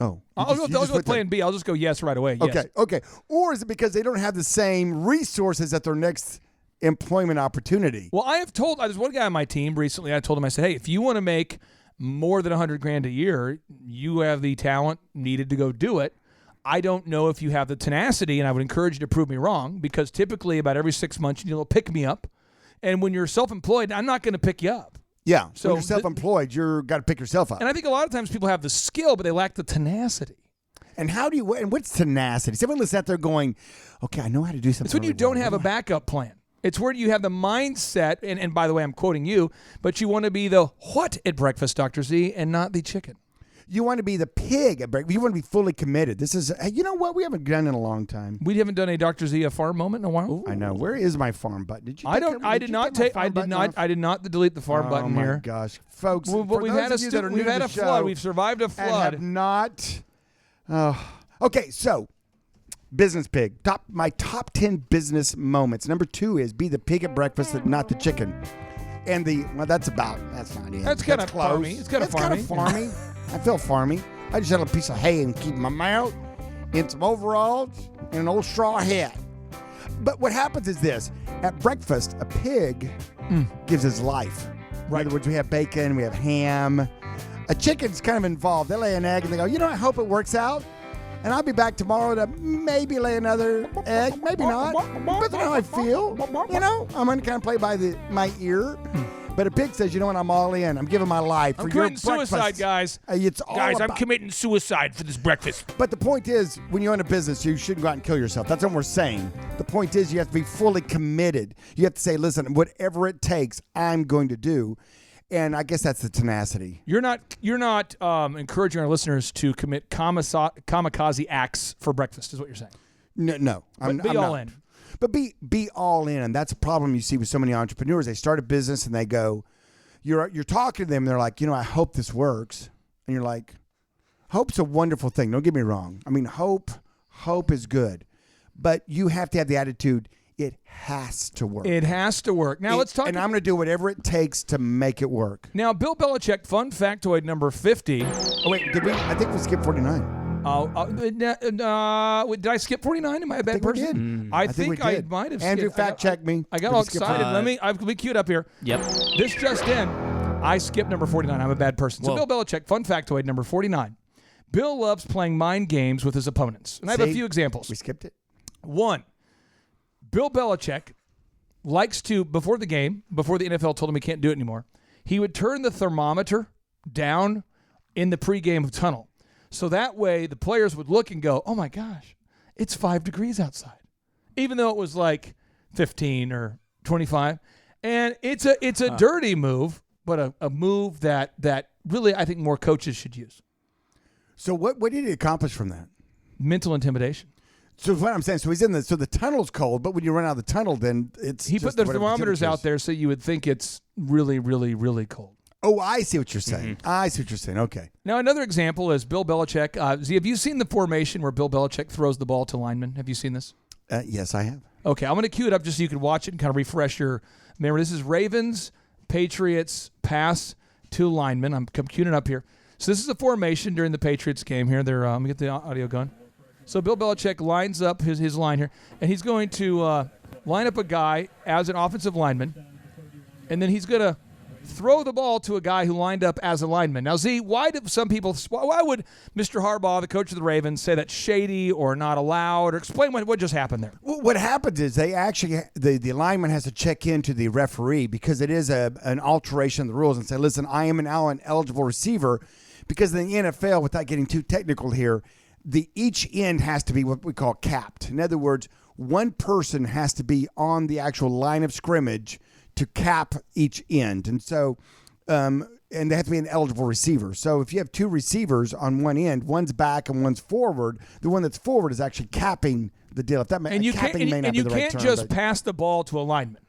Oh. I'll go with plan B. I'll just go yes right away. Yes. Okay. Or is it because they don't have the same resources at their next employment opportunity? Well, there's one guy on my team recently, I told him, I said, hey, if you want to make more than $100,000 a year, you have the talent needed to go do it. I don't know if you have the tenacity, and I would encourage you to prove me wrong, because typically about every 6 months, you need a little pick-me-up. And when you're self-employed, I'm not going to pick you up. Yeah, so when you're self-employed, you've got to pick yourself up. And I think a lot of times people have the skill, but they lack the tenacity. And what's tenacity? Someone sat there going, okay, I know how to do something. It's when you don't have a backup plan. It's where you have the mindset, and by the way, I'm quoting you, but you want to be the what at breakfast, Dr. Z, and not the chicken. You want to be the pig at breakfast. You want to be fully committed. This is, you know what? We haven't done in a long time. We haven't done a Dr. Zia farm moment in a while. I know. Where is my farm button? Did you? I did not delete the farm button Oh my here. gosh, folks! We've had a flood. We've survived a flood. And have not. Okay, so business pig. My top 10 business moments. Number 2 is be the pig at breakfast, not the chicken. And that's not it. That's kind of close. farmy. It's kind of farmy. I feel farmy. I just had a piece of hay and keep my mouth in some overalls and an old straw hat. But what happens is this. At breakfast, a pig gives his life. Right. In other words, we have bacon, we have ham. A chicken's kind of involved. They lay an egg and they go, I hope it works out. And I'll be back tomorrow to maybe lay another egg, maybe not. Depends on how I feel. I'm going to kind of play by my ear. But a pig says, I'm all in. I'm giving my life for your breakfast. I'm committing suicide, guys. I'm committing suicide for this breakfast. But the point is, when you own a business, you shouldn't go out and kill yourself. That's what we're saying. The point is, you have to be fully committed. You have to say, listen, whatever it takes, I'm going to do. And I guess that's the tenacity. You're not encouraging our listeners to commit kamikaze acts for breakfast, is what you're saying. No. I'm all not. in. But be all in, and that's a problem you see with so many entrepreneurs. They start a business and they go, you're talking to them, and they're like, I hope this works. And you're like, hope's a wonderful thing. Don't get me wrong. I mean, hope is good. But you have to have the attitude, it has to work. It has to work. Now let's talk. And I'm going to do whatever it takes to make it work. Now, Bill Belichick, fun factoid number 50. Oh, wait, I think we skipped 49. Did I skip 49? Am I a bad person? I think I might have. Andrew, fact check me. I got all excited. I've been queued up here. Yep. This just in. I skipped number 49. I'm a bad person. So Bill Belichick, fun factoid number 49. Bill loves playing mind games with his opponents. And I have a few examples. We skipped it. 1. Bill Belichick likes to, before the game, before the NFL told him he can't do it anymore, he would turn the thermometer down in the pregame tunnel. So that way the players would look and go, oh my gosh, it's 5 degrees outside. Even though it was like 15 or 25. And it's a dirty move, but a move that really I think more coaches should use. So what did he accomplish from that? Mental intimidation. So what I'm saying, so the tunnel's cold, but when you run out of the tunnel, then he put the thermometers out there so you would think it's really, really, really cold. Oh, I see what you're saying. I see what you're saying. Okay. Now, another example is Bill Belichick. Have you seen the formation where Bill Belichick throws the ball to linemen? Have you seen this? Yes, I have. Okay, I'm going to cue it up just so you can watch it and kind of refresh your memory. This is Ravens, Patriots, pass to linemen. I'm queuing it up here. So this is a formation during the Patriots game here. Let me get the audio going. So Bill Belichick lines up his line here, and he's going to line up a guy as an offensive lineman, and then he's going to throw the ball to a guy who lined up as a lineman. Now, Z, why would Mr. Harbaugh, the coach of the Ravens, say that's shady or not allowed? Or explain what just happened there. Well, what happens is they actually, the lineman has to check into the referee because it is an alteration of the rules and say, listen, I am an eligible receiver, because in the NFL, without getting too technical here, each end has to be what we call capped. In other words, one person has to be on the actual line of scrimmage to cap each end. And so, and they have to be an eligible receiver. So if you have 2 receivers on one end, one's back and one's forward, the one that's forward is actually capping the deal. If that and you can't just pass the ball to a lineman.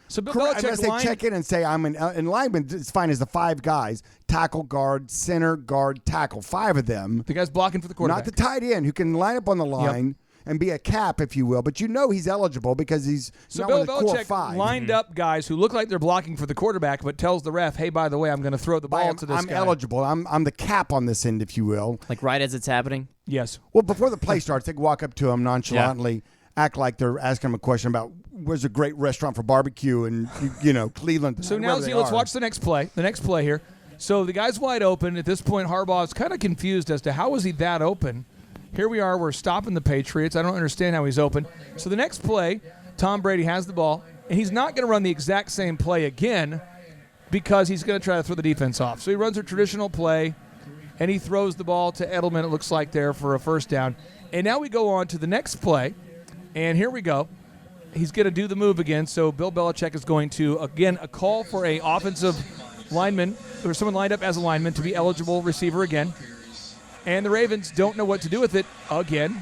So Bill Belichick unless they check in and say, I'm in lineman, it's fine as the 5 guys, tackle, guard, center, guard, tackle, 5 of them. The guy's blocking for the quarterback. Not the tight end who can line up on the line and be a cap, if you will. But he's eligible because he's not Bill one of the core Belichick 5. lined up guys who look like they're blocking for the quarterback, but tells the ref, hey, by the way, I'm going to throw the ball to this guy. I'm eligible. I'm the cap on this end, if you will. Like right as it's happening? Yes. Well, before the play starts, they can walk up to him nonchalantly, act like they're asking him a question about where's a great restaurant for barbecue in Cleveland. So now, let's watch the next play. The next play here. So the guy's wide open. At this point, Harbaugh is kind of confused as to how was he that open. Here we are. We're stopping the Patriots. I don't understand how he's open. So the next play, Tom Brady has the ball, and he's not going to run the exact same play again because he's going to try to throw the defense off. So he runs a traditional play, and he throws the ball to Edelman, it looks like, there for a first down. And now we go on to the next play, and here we go. He's going to do the move again. So Bill Belichick is going to, again, a call for a offensive lineman or someone lined up as a lineman to be eligible receiver again. And the Ravens don't know what to do with it again.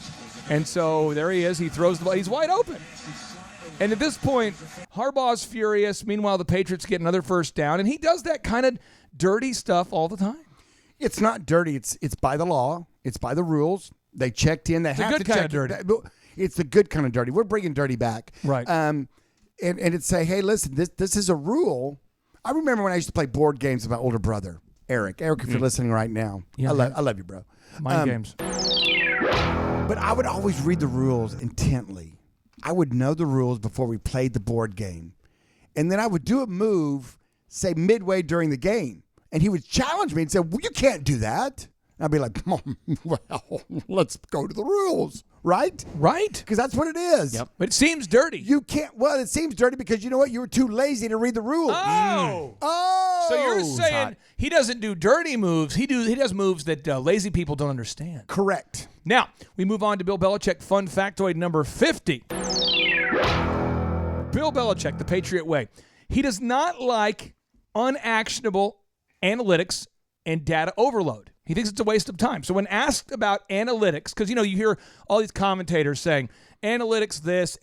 And so there he is. He throws the ball. He's wide open. And at this point, Harbaugh's furious. Meanwhile, the Patriots get another first down. And he does that kind of dirty stuff all the time. It's not dirty. It's by the law. It's by the rules. They checked in. They It's have a good to kind check of dirty. It's the good kind of dirty. We're bringing dirty back. Right. And it'd say, hey, listen, this is a rule. I remember when I used to play board games with my older brother, Eric. Eric, if you're listening right now, Yeah, I love you, bro. Mind games. But I would always read the rules intently. I would know the rules before we played the board game. And then I would do a move, say, midway during the game. And he would challenge me and say, well, you can't do that. And I'd be like, well, let's go to the rules, right? Right. Because that's what it is. Yep. But it seems dirty. You can't, well, it seems dirty because you know what? You were too lazy to read the rules. Oh. Oh. So you're saying he doesn't do dirty moves. He does moves that lazy people don't understand. Correct. Now, we move on to Bill Belichick fun factoid number 50. Bill Belichick, the Patriot way. He does not like unactionable analytics and data overload. He thinks it's a waste of time. So when asked about analytics, because, you hear all these commentators saying, analytics this,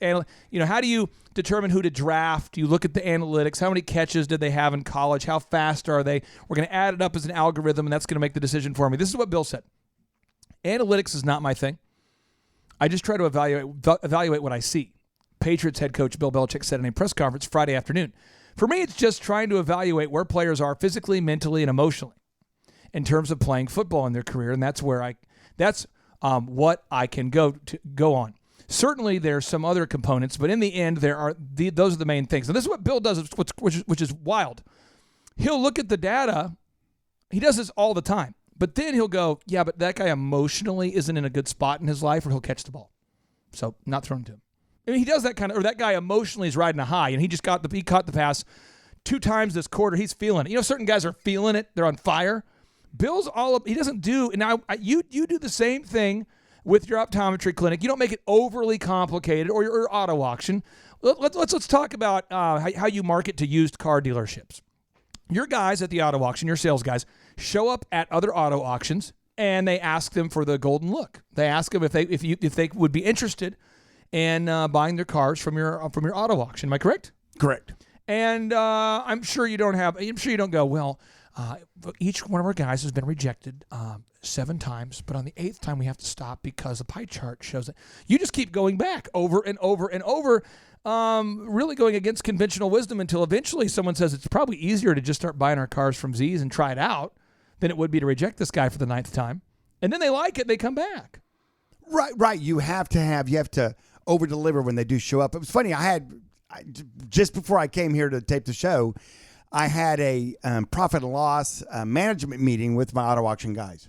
how do you determine who to draft? You look at the analytics. How many catches did they have in college? How fast are they? We're going to add it up as an algorithm, and that's going to make the decision for me. This is what Bill said. Analytics is not my thing. I just try to evaluate what I see. Patriots head coach Bill Belichick said in a press conference Friday afternoon. For me, it's just trying to evaluate where players are physically, mentally, and emotionally in terms of playing football in their career, and that's where what I can go on. Certainly, there's some other components, but in the end, those are the main things. And this is what Bill does, which is wild. He'll look at the data. He does this all the time, but then he'll go, yeah, but that guy emotionally isn't in a good spot in his life, or he'll catch the ball. So not thrown to him. I mean, he does that or that guy emotionally is riding a high, and he caught the pass 2 times this quarter. He's feeling it. Certain guys are feeling it. They're on fire. Bill's he doesn't do, and now you do the same thing with your optometry clinic. You don't make it overly complicated, or your auto auction. Let's talk about how you market to used car dealerships. Your guys at the auto auction, your sales guys, show up at other auto auctions, and they ask them for the golden look. They ask them if they would be interested in buying their cars from your auto auction. Am I correct? Correct. And I'm sure you don't go, well, each one of our guys has been rejected 7 times, but on the 8th time we have to stop because the pie chart shows it. You just keep going back over and over and over, really going against conventional wisdom until eventually someone says it's probably easier to just start buying our cars from Z's and try it out than it would be to reject this guy for the 9th time. And then they like it, they come back. Right. You have to over deliver when they do show up. It was funny. Just before I came here to tape the show, I had a profit and loss management meeting with my auto auction guys.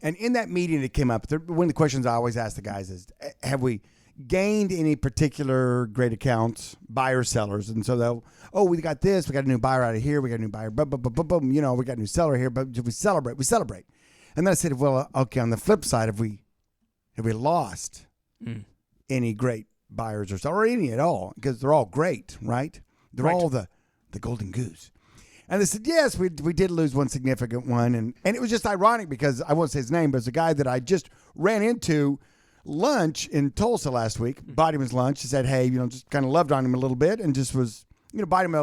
And in that meeting, it came up. One of the questions I always ask the guys is, have we gained any particular great accounts, buyers, sellers? And so we got this. We got a new buyer out of here. We got a new buyer. Boom, boom, boom, boom, boom. We got a new seller here. But we celebrate. And then I said, well, okay, on the flip side, have we lost any great buyers or sellers, or any at all? Because they're all great, right? They're all the golden goose. And they said, yes, we did lose one significant one. And it was just ironic because I won't say his name, but it's a guy that I just ran into lunch in Tulsa last week, bought him his lunch. He said, hey, just kind of loved on him a little bit and just was, bought him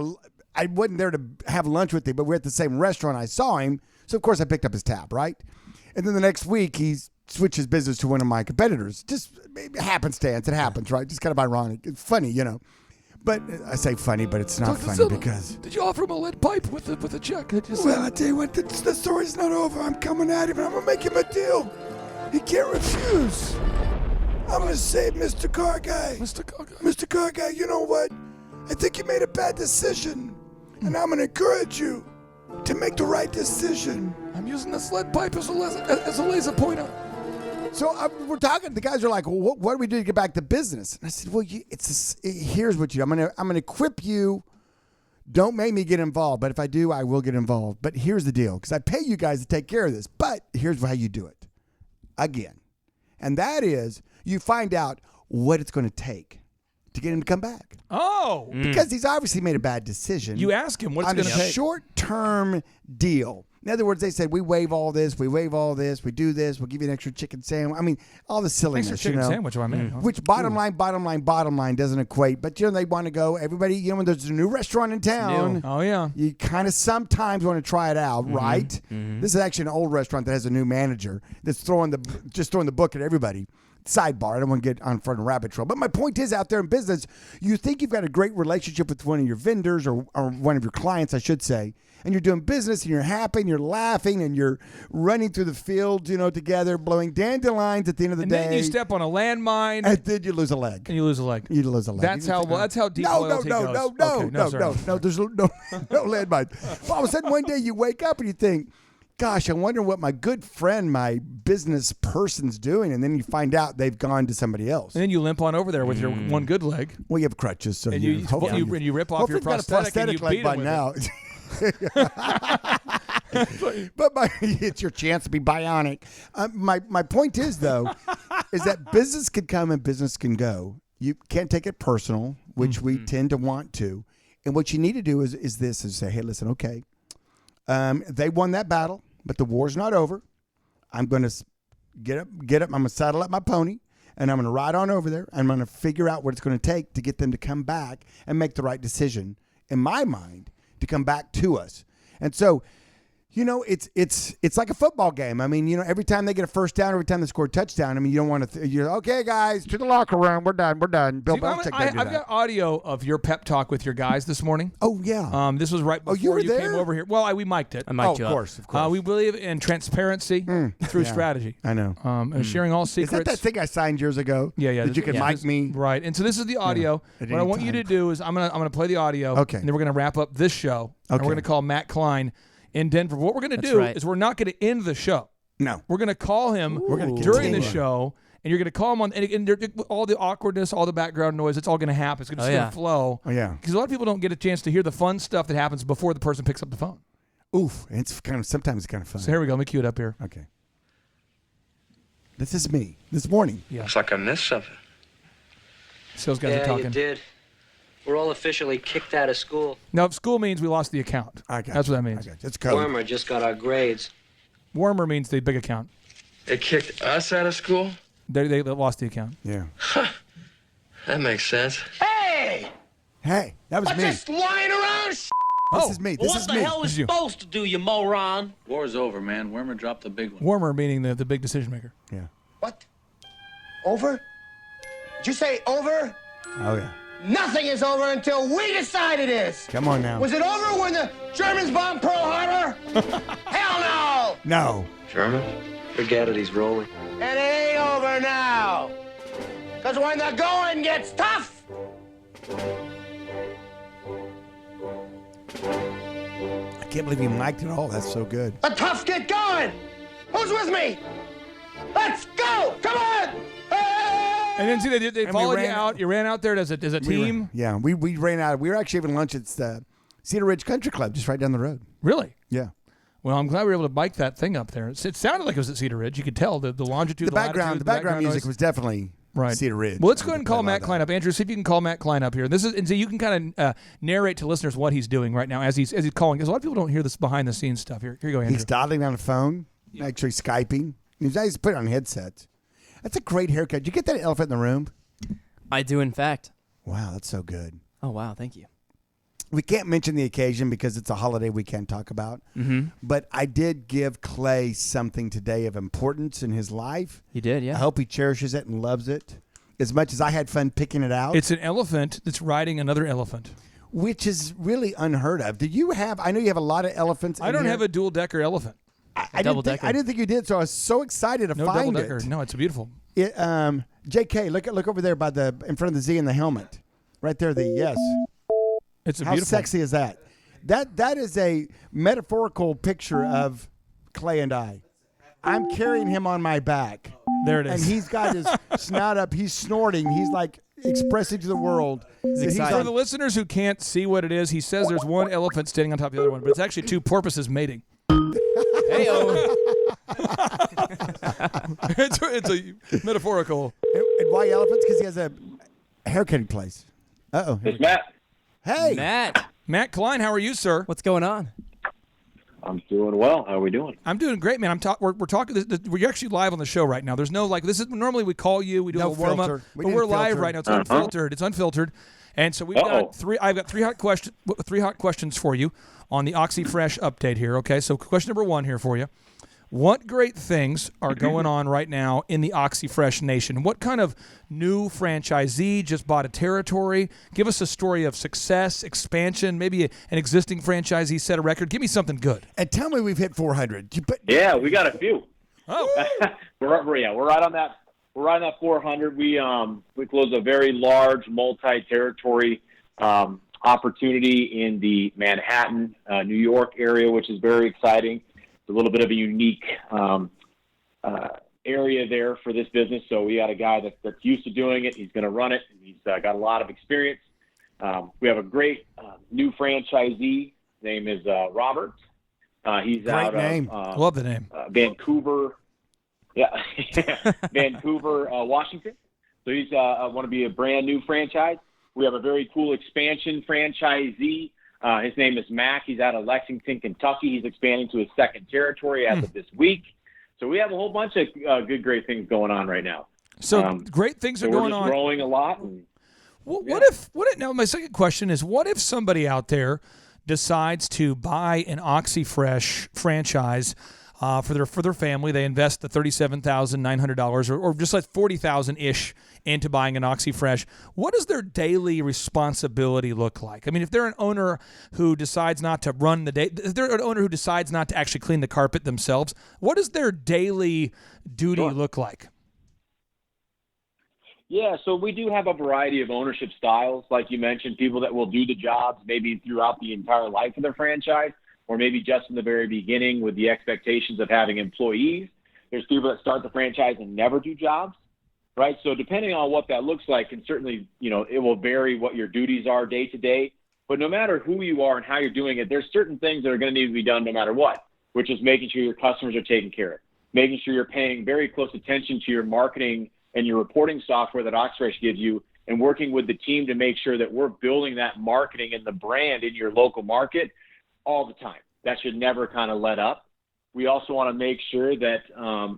I wasn't there to have lunch with him, but we're at the same restaurant. I saw him. So, of course, I picked up his tab, right? And then the next week, he switched his business to one of my competitors. Just happenstance. It happens, right? Just kind of ironic. It's funny, But I say funny, but it's not funny because... Did you offer him a lead pipe with a check? Well, I tell you what, the story's not over. I'm coming at him, and I'm going to make him a deal. He can't refuse. I'm going to save Mr. Car Guy. Mr. Car Guy, you know what? I think you made a bad decision, and I'm going to encourage you to make the right decision. I'm using this lead pipe as a laser pointer. So we're talking. The guys are like, well, what do we do to get back to business? And I said, well, here's what you do. I'm gonna equip you. Don't make me get involved, but if I do, I will get involved. But here's the deal, because I pay you guys to take care of this. But here's how you do it. Again, and that is you find out what it's going to take to get him to come back. Oh, because he's obviously made a bad decision. You ask him what's going to take. Short-term deal. In other words, they said, we waive all this, we do this, we'll give you an extra chicken sandwich. I mean, all the silliness, Extra chicken sandwich, I mean. Which bottom line doesn't equate. But, they want to go, everybody, when there's a new restaurant in town. Oh, yeah. You kind of sometimes want to try it out, right? This is actually an old restaurant that has a new manager that's throwing the book at everybody. Sidebar, I don't want to get on front of rabbit trail. But my point is, out there in business, you think you've got a great relationship with one of your vendors or one of your clients, I should say, and you're doing business and you're happy and you're laughing and you're running through the field, together, blowing dandelions at the end of the day. And then you step on a landmine. And then you lose a leg. And you lose a leg. That's how deep loyalty goes. No, there's no landmine. Well, all of a sudden one day you wake up and you think, gosh, I wonder what my good friend, my business person's doing. And then you find out they've gone to somebody else. And then you limp on over there with your one good leg. Well, you have crutches. So and you rip off your prosthetic and you leg beat by him with now. But it's your chance to be bionic. My point is, though, is that business can come and business can go. You can't take it personal, which we tend to want to. And what you need to do is say, hey, listen, okay, they won that battle, but the war's not over. I'm going to get up. I'm going to saddle up my pony, and I'm going to ride on over there. I'm going to figure out what it's going to take to get them to come back and make the right decision, in my mind, to come back to us. And so, it's like a football game. I mean, every time they get a first down, every time they score a touchdown, I mean, you don't want to. You're okay, guys, to the locker room. We're done. Bill Belichick. I've got audio of your pep talk with your guys this morning. Oh yeah. This was right before you came over here. Well, we mic'd it. I mic'd you up. Of course. We believe in transparency through strategy. I know. And sharing all secrets. Is that thing I signed years ago? Yeah. That you can mic me. Right. And so this is the audio. What I want you to do is I'm gonna play the audio. Okay. And then we're gonna wrap up this show. Okay. And we're gonna call Matt Klein in Denver. What we're going to do is we're not going to end the show. No. We're going to call him during the show, and you're going to call him on, and all the awkwardness, all the background noise, it's all going to happen. It's going to flow. Oh, yeah. Because a lot of people don't get a chance to hear the fun stuff that happens before the person picks up the phone. Oof. Sometimes it's kind of fun. So here we go. Let me cue it up here. Okay. This is me this morning. Yeah. Looks like I missed something. Those guys are talking. You did. We're all officially kicked out of school. No, school means we lost the account. That's what that means. It's code. Warmer just got our grades. Warmer means the big account. They kicked us out of school? They lost the account. Yeah. That makes sense. Hey! Hey, that was me. Just lying around. This is me. What the hell is supposed to do, you moron? War's over, man. Wormer dropped the big one. Warmer meaning the big decision maker. Yeah. What? Over? Did you say over? Oh, yeah. Nothing is over until we decide it is. Come on now. Was it over when the Germans bombed Pearl Harbor? Hell no. No. German? Forget it, he's rolling. And it ain't over now. Because when the going gets tough. I can't believe you mic'd it all. That's so good. The toughs get going. Who's with me? Let's go. Come on. And then see, they followed you out. You ran out there as a team. We ran out. We were actually having lunch at the Cedar Ridge Country Club, just right down the road. Really? Yeah. Well, I'm glad we were able to bike that thing up there. It sounded like it was at Cedar Ridge. You could tell the longitude, the background music was definitely Cedar Ridge. Well, let's go ahead and call Matt Klein up. Andrew, see if you can call Matt Klein up here. And so you can kind of narrate to listeners what he's doing right now as he's calling. Because a lot of people don't hear this behind the scenes stuff. Here you go, Andrew. He's dialing on the phone, actually Skyping. He's nice to put it on headsets. That's a great haircut. Did you get that elephant in the room? I do, in fact. Wow, that's so good. Oh, wow. Thank you. We can't mention the occasion because it's a holiday we can't talk about. Mm-hmm. But I did give Clay something today of importance in his life. You did, yeah. I hope he cherishes it and loves it as much as I had fun picking it out. It's an elephant that's riding another elephant. Which is really unheard of. I know you have a lot of elephants. I don't have a dual-decker elephant. I didn't think you did, so I was so excited to find it. No, it's beautiful. JK, look over there in front of the Z and the helmet. Right there, yes. It's How beautiful. sexy is that? That is a metaphorical picture of Clay and I. I'm carrying him on my back. There it is. And he's got his snout up. He's snorting. He's like expressing to the world. For the listeners who can't see what it is, he says there's one elephant standing on top of the other one, but it's actually two porpoises mating. Hey-o. It's a metaphorical. And why elephants? Because he has a haircutting place. Uh-oh. It's Matt. Hey. Matt. Matt Klein, how are you, sir? What's going on? I'm doing well. How are we doing? I'm doing great, man. We're talking. We're actually live on the show right now. There's no this is normally we call you, we do a warm up, but we're live right now. It's unfiltered. It's unfiltered, and so I've got three hot questions for you on the OxyFresh update here. Okay, so question number 1 here for you. What great things are going on right now in the OxyFresh nation? What kind of new franchisee just bought a territory? Give us a story of success, expansion, maybe an existing franchisee set a record. Give me something good. And tell me we've hit 400. Yeah, we got a few. Oh, we're right on that. We're right on that 400. We closed a very large multi-territory opportunity in the Manhattan, New York area, which is very exciting. A little bit of a unique area there for this business. So we got a guy that's used to doing it. He's going to run it. He's got a lot of experience. We have a great new franchisee. His name is Robert. He's great out name. of love the name. Vancouver. Yeah, Vancouver, Washington. So he's want to be a brand new franchise. We have a very cool expansion franchisee. His name is Mac. He's out of Lexington, Kentucky. He's expanding to his second territory as of this week. So we have a whole bunch of great things going on right now. So great things are going on. We're growing a lot. What if now my second question is, what if somebody out there decides to buy an OxyFresh franchise for their family? They invest the $37,900 or just like $40,000-ish into buying an OxyFresh. What does their daily responsibility look like? I mean, if they're an owner who decides not to run the day, if they're an owner who decides not to actually clean the carpet themselves, what does their daily duty look like? Yeah, so we do have a variety of ownership styles, like you mentioned, people that will do the jobs maybe throughout the entire life of their franchise, or maybe just in the very beginning with the expectations of having employees. There's people that start the franchise and never do jobs, right? So depending on what that looks like, and certainly, it will vary what your duties are day to day. But no matter who you are and how you're doing it, there's certain things that are going to need to be done no matter what, which is making sure your customers are taken care of, making sure you're paying very close attention to your marketing and your reporting software that OxyFresh gives you, and working with the team to make sure that we're building that marketing and the brand in your local market all the time. That should never kind of let up. We also want to make sure that,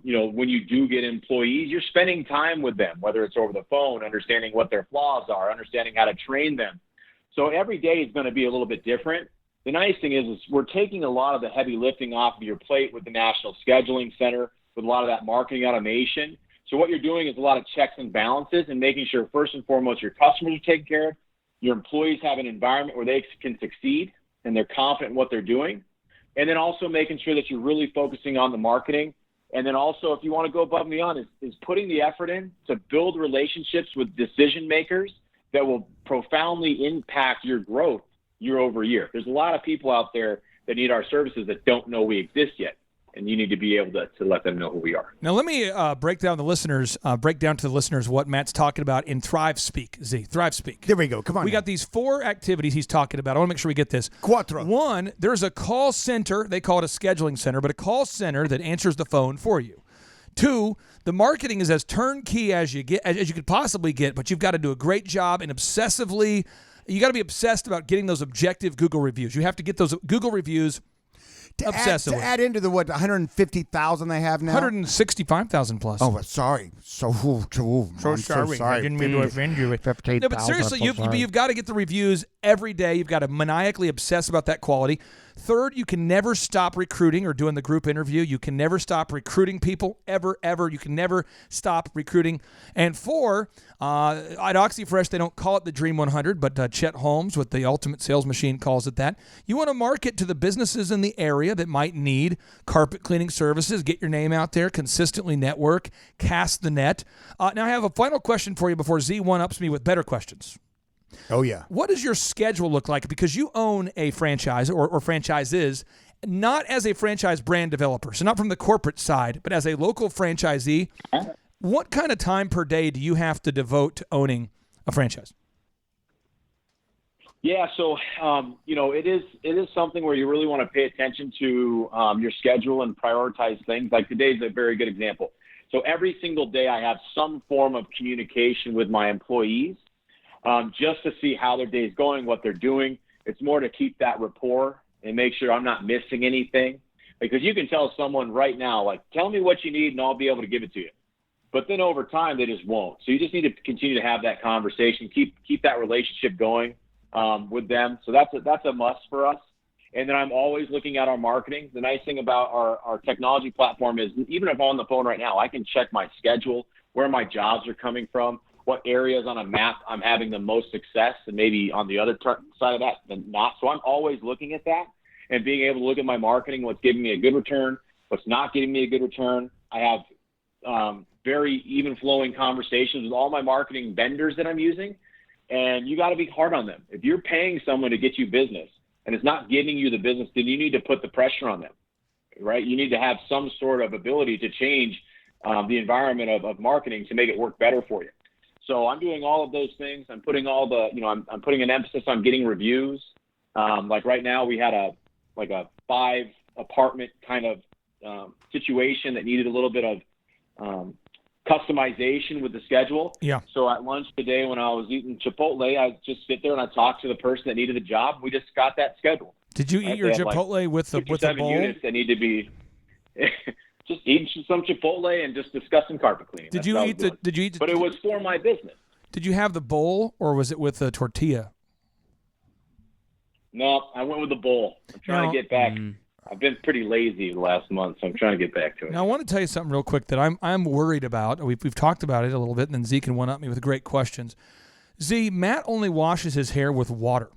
when you do get employees, you're spending time with them, whether it's over the phone, understanding what their flaws are, understanding how to train them. So every day is going to be a little bit different. The nice thing is we're taking a lot of the heavy lifting off of your plate with the National Scheduling Center, with a lot of that marketing automation. So what you're doing is a lot of checks and balances and making sure, first and foremost, your customers are taken care of, your employees have an environment where they can succeed and they're confident in what they're doing. And then also making sure that you're really focusing on the marketing. And then also, if you want to go above and beyond, is putting the effort in to build relationships with decision makers that will profoundly impact your growth year over year. There's a lot of people out there that need our services that don't know we exist yet. And you need to be able to let them know who we are. Now, let me break down to the listeners what Matt's talking about in Thrive Speak, Z. Thrive Speak. There we go. Come on. We got these 4 activities he's talking about. I want to make sure we get this. Cuatro. 1, there's a call center. They call it a scheduling center, but a call center that answers the phone for you. 2, the marketing is as turnkey as you could possibly get, but you've got to do a great job and obsessively. You got to be obsessed about getting those objective Google reviews. You have to get those Google reviews. To add into the 150,000 they have now? 165,000 plus. Oh, sorry. So sorry. I didn't mean to offend you. No, but seriously, you've got to get the reviews every day. You've got to maniacally obsess about that quality. 3rd, you can never stop recruiting or doing the group interview. You can never stop recruiting people, ever. You can never stop recruiting. And 4, at OxyFresh, they don't call it the Dream 100, but Chet Holmes with the Ultimate Sales Machine calls it that. You want to market to the businesses in the area that might need carpet cleaning services. Get your name out there, consistently network, cast the net. Now, I have a final question for you before Z one-ups me with better questions. Oh, yeah. What does your schedule look like? Because you own a franchise or franchises, not as a franchise brand developer, so not from the corporate side, but as a local franchisee. What kind of time per day do you have to devote to owning a franchise? Yeah, so, it is something where you really want to pay attention to your schedule and prioritize things. Like today's a very good example. So every single day I have some form of communication with my employees just to see how their day is going, what they're doing. It's more to keep that rapport and make sure I'm not missing anything. Because you can tell someone right now, like, tell me what you need and I'll be able to give it to you. But then over time, they just won't. So you just need to continue to have that conversation, keep that relationship going with them. So that's a must for us. And then I'm always looking at our marketing. The nice thing about our technology platform is even if I'm on the phone right now, I can check my schedule, where my jobs are coming from, what areas on a map I'm having the most success, and maybe on the other side of that, then not. So I'm always looking at that and being able to look at my marketing, what's giving me a good return, what's not giving me a good return. I have very even flowing conversations with all my marketing vendors that I'm using, and you got to be hard on them. If you're paying someone to get you business and it's not giving you the business, then you need to put the pressure on them, right? You need to have some sort of ability to change the environment of marketing to make it work better for you. So I'm doing all of those things. I'm putting I'm putting an emphasis on getting reviews. Like right now we had a 5 apartment kind of situation that needed a little bit of customization with the schedule. Yeah. So at lunch today when I was eating Chipotle, I just sit there and I talked to the person that needed the job. We just got that schedule. Did you eat your Chipotle with the bowl? Units that need to be just eating some Chipotle and just discussing carpet cleaning. Did you eat the? But it was for my business. Did you have the bowl or was it with the tortilla? No, I went with the bowl. I'm trying to get back. I've been pretty lazy the last month, so I'm trying to get back to it. Now, I want to tell you something real quick that I'm worried about. We've talked about it a little bit, and then Z can one-up me with great questions. Z, Matt only washes his hair with water.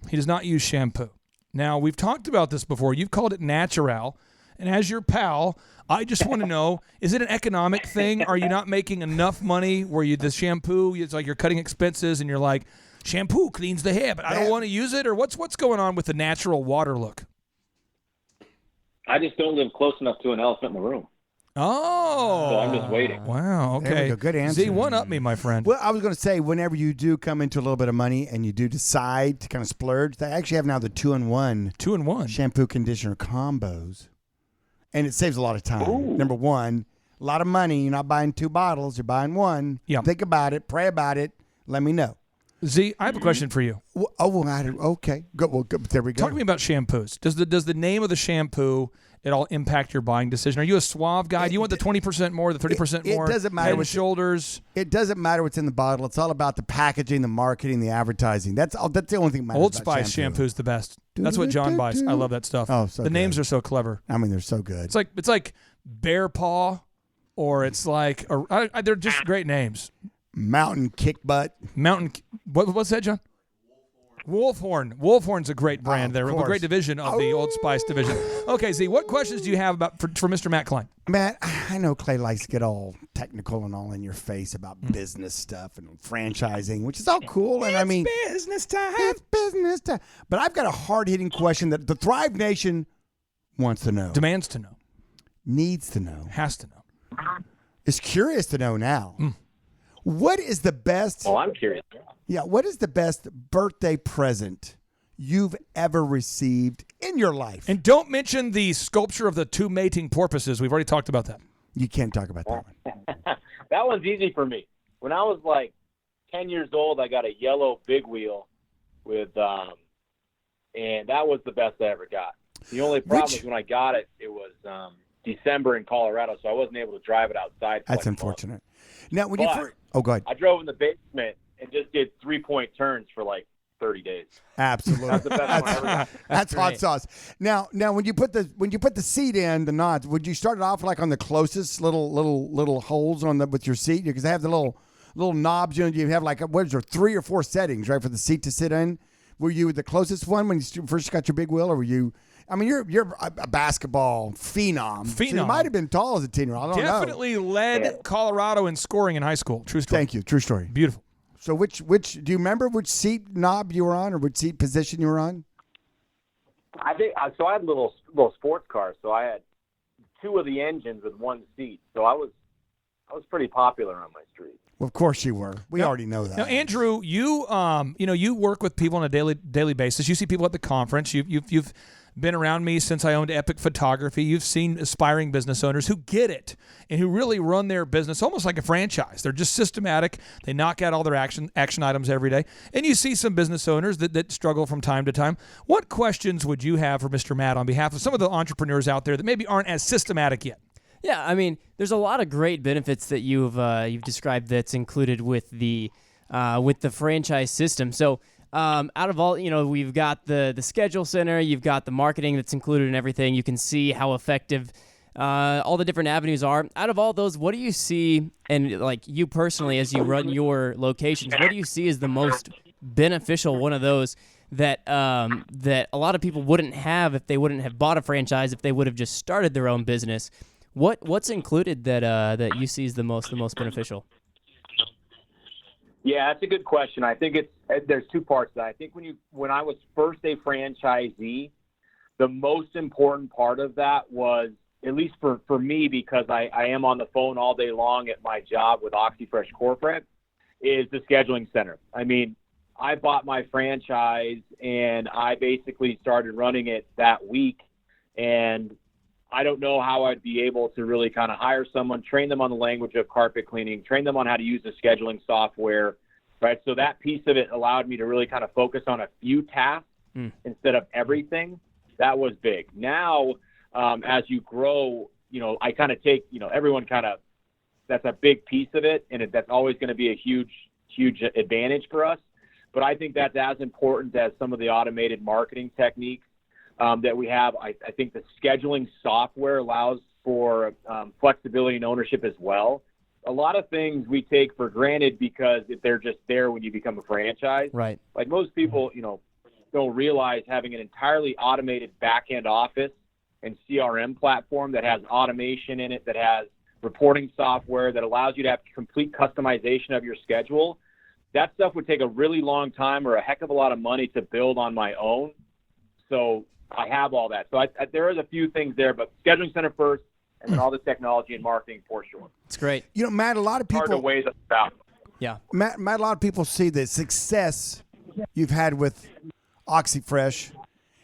He does not use shampoo. Now, we've talked about this before. You've called it natural, and as your pal, I just want to know, is it an economic thing? Are you not making enough money where the shampoo, it's like you're cutting expenses, and you're like, shampoo cleans the hair, but I don't want to use it? Or what's going on with the natural water look? I just don't live close enough to an elephant in the room. Oh. So I'm just waiting. Wow, okay. There we go. Good answer. Z, one-up me, my friend. Well, I was going to say, whenever you do come into a little bit of money and you do decide to kind of splurge, they actually have now the 2-in-1. 2-in-1. Shampoo, conditioner combos. And it saves a lot of time. Ooh. Number one, a lot of money. You're not buying 2 bottles. You're buying 1. Yeah. Think about it. Pray about it. Let me know. Z, I have a question for you. Okay. Go, there we go. Talk to me about shampoos. Does the name of the shampoo at all impact your buying decision? Are you a Suave guy? Do you want the 20% more, the 30% more? It doesn't matter. Head and shoulders. It doesn't matter what's in the bottle. It's all about the packaging, the marketing, the advertising. That's the only thing that matters. Old about Spice shampoo's the best. That's what John buys. I love that stuff. Oh, so the good. names are so clever. I mean, they're so good. It's like Bear Paw, or it's like they're just great names. Mountain Kick Butt. What's that, John? Wolfhorn. Wolfhorn's a great brand. They're a great division of the Old Spice division. Okay, Z, what questions do you have for Mr. Matt Klein? Matt, I know Clay likes to get all technical and all in your face about business stuff and franchising, which is all cool. And business time. It's business time. But I've got a hard-hitting question that the Thrive Nation wants to know. Demands to know. Needs to know. Has to know. Is curious to know now. What is the best... Well, I'm curious. Yeah, what is the best birthday present you've ever received in your life? And don't mention the sculpture of the 2 mating porpoises. We've already talked about that. You can't talk about that one. That one's easy for me. When I was like 10 years old, I got a yellow big wheel and that was the best I ever got. The only problem is when I got it, it was December in Colorado, so I wasn't able to drive it outside. That's unfortunate. Now, when you first... Oh, go ahead. I drove in the basement and just did 3-point turns for like 30 days. Absolutely. That's the best one I ever got. That's hot sauce. Now when you put the seat in, the nods, would you start it off like on the closest little holes with your seat? Because they have the little knobs. You have like what is there 3 or 4 settings, right, for the seat to sit in? Were you the closest one when you first got your big wheel, or were you? I mean, you're a basketball phenom. So you might have been tall as a 10-year-old. I don't know. Definitely led Colorado in scoring in high school. True story. Thank you. True story. Beautiful. So which do you remember which seat knob you were on, or which seat position you were on? I think so. I had little sports cars, so I had 2 of the engines with 1 seat. So I was pretty popular on my street. Well, of course you were. We already know that. Now, Andrew, you work with people on a daily basis. You see people at the conference. You've been around me since I owned Epic Photography. You've seen aspiring business owners who get it and who really run their business almost like a franchise. They're just systematic. They knock out all their action items every day. And you see some business owners that struggle from time to time. What questions would you have for Mr. Matt on behalf of some of the entrepreneurs out there that maybe aren't as systematic yet? Yeah, I mean, there's a lot of great benefits that you've described that's included with the franchise system. So out of all, we've got the schedule center, you've got the marketing that's included in everything. You can see how effective all the different avenues are. Out of all those, what do you see, and like you personally, as you run your locations, what do you see as the most beneficial one of those that that a lot of people wouldn't have if they wouldn't have bought a franchise, if they would have just started their own business? What's included that you see is the most beneficial? Yeah, that's a good question. I think there's two parts to that. I think when I was first a franchisee, the most important part of that was, at least for me, because I am on the phone all day long at my job with OxyFresh Corporate, is the scheduling center. I mean, I bought my franchise and I basically started running it that week, and I don't know how I'd be able to really kind of hire someone, train them on the language of carpet cleaning, train them on how to use the scheduling software, right? So that piece of it allowed me to really kind of focus on a few tasks instead of everything. That was big. Now, as you grow, I kind of take, everyone kind of, that's a big piece of it, and that's always going to be a huge advantage for us. But I think that's as important as some of the automated marketing techniques that we have. I think the scheduling software allows for flexibility and ownership as well. A lot of things we take for granted because they're just there when you become a franchise. Right. Like most people, don't realize having an entirely automated back-end office and CRM platform that has automation in it, that has reporting software, that allows you to have complete customization of your schedule. That stuff would take a really long time or a heck of a lot of money to build on my own. So I have all that. So there is a few things there, but scheduling center first, and then all the technology and marketing for sure. It's great. Matt, a lot of people. Hard to weigh the balance. Yeah. Matt, a lot of people see the success you've had with OxyFresh,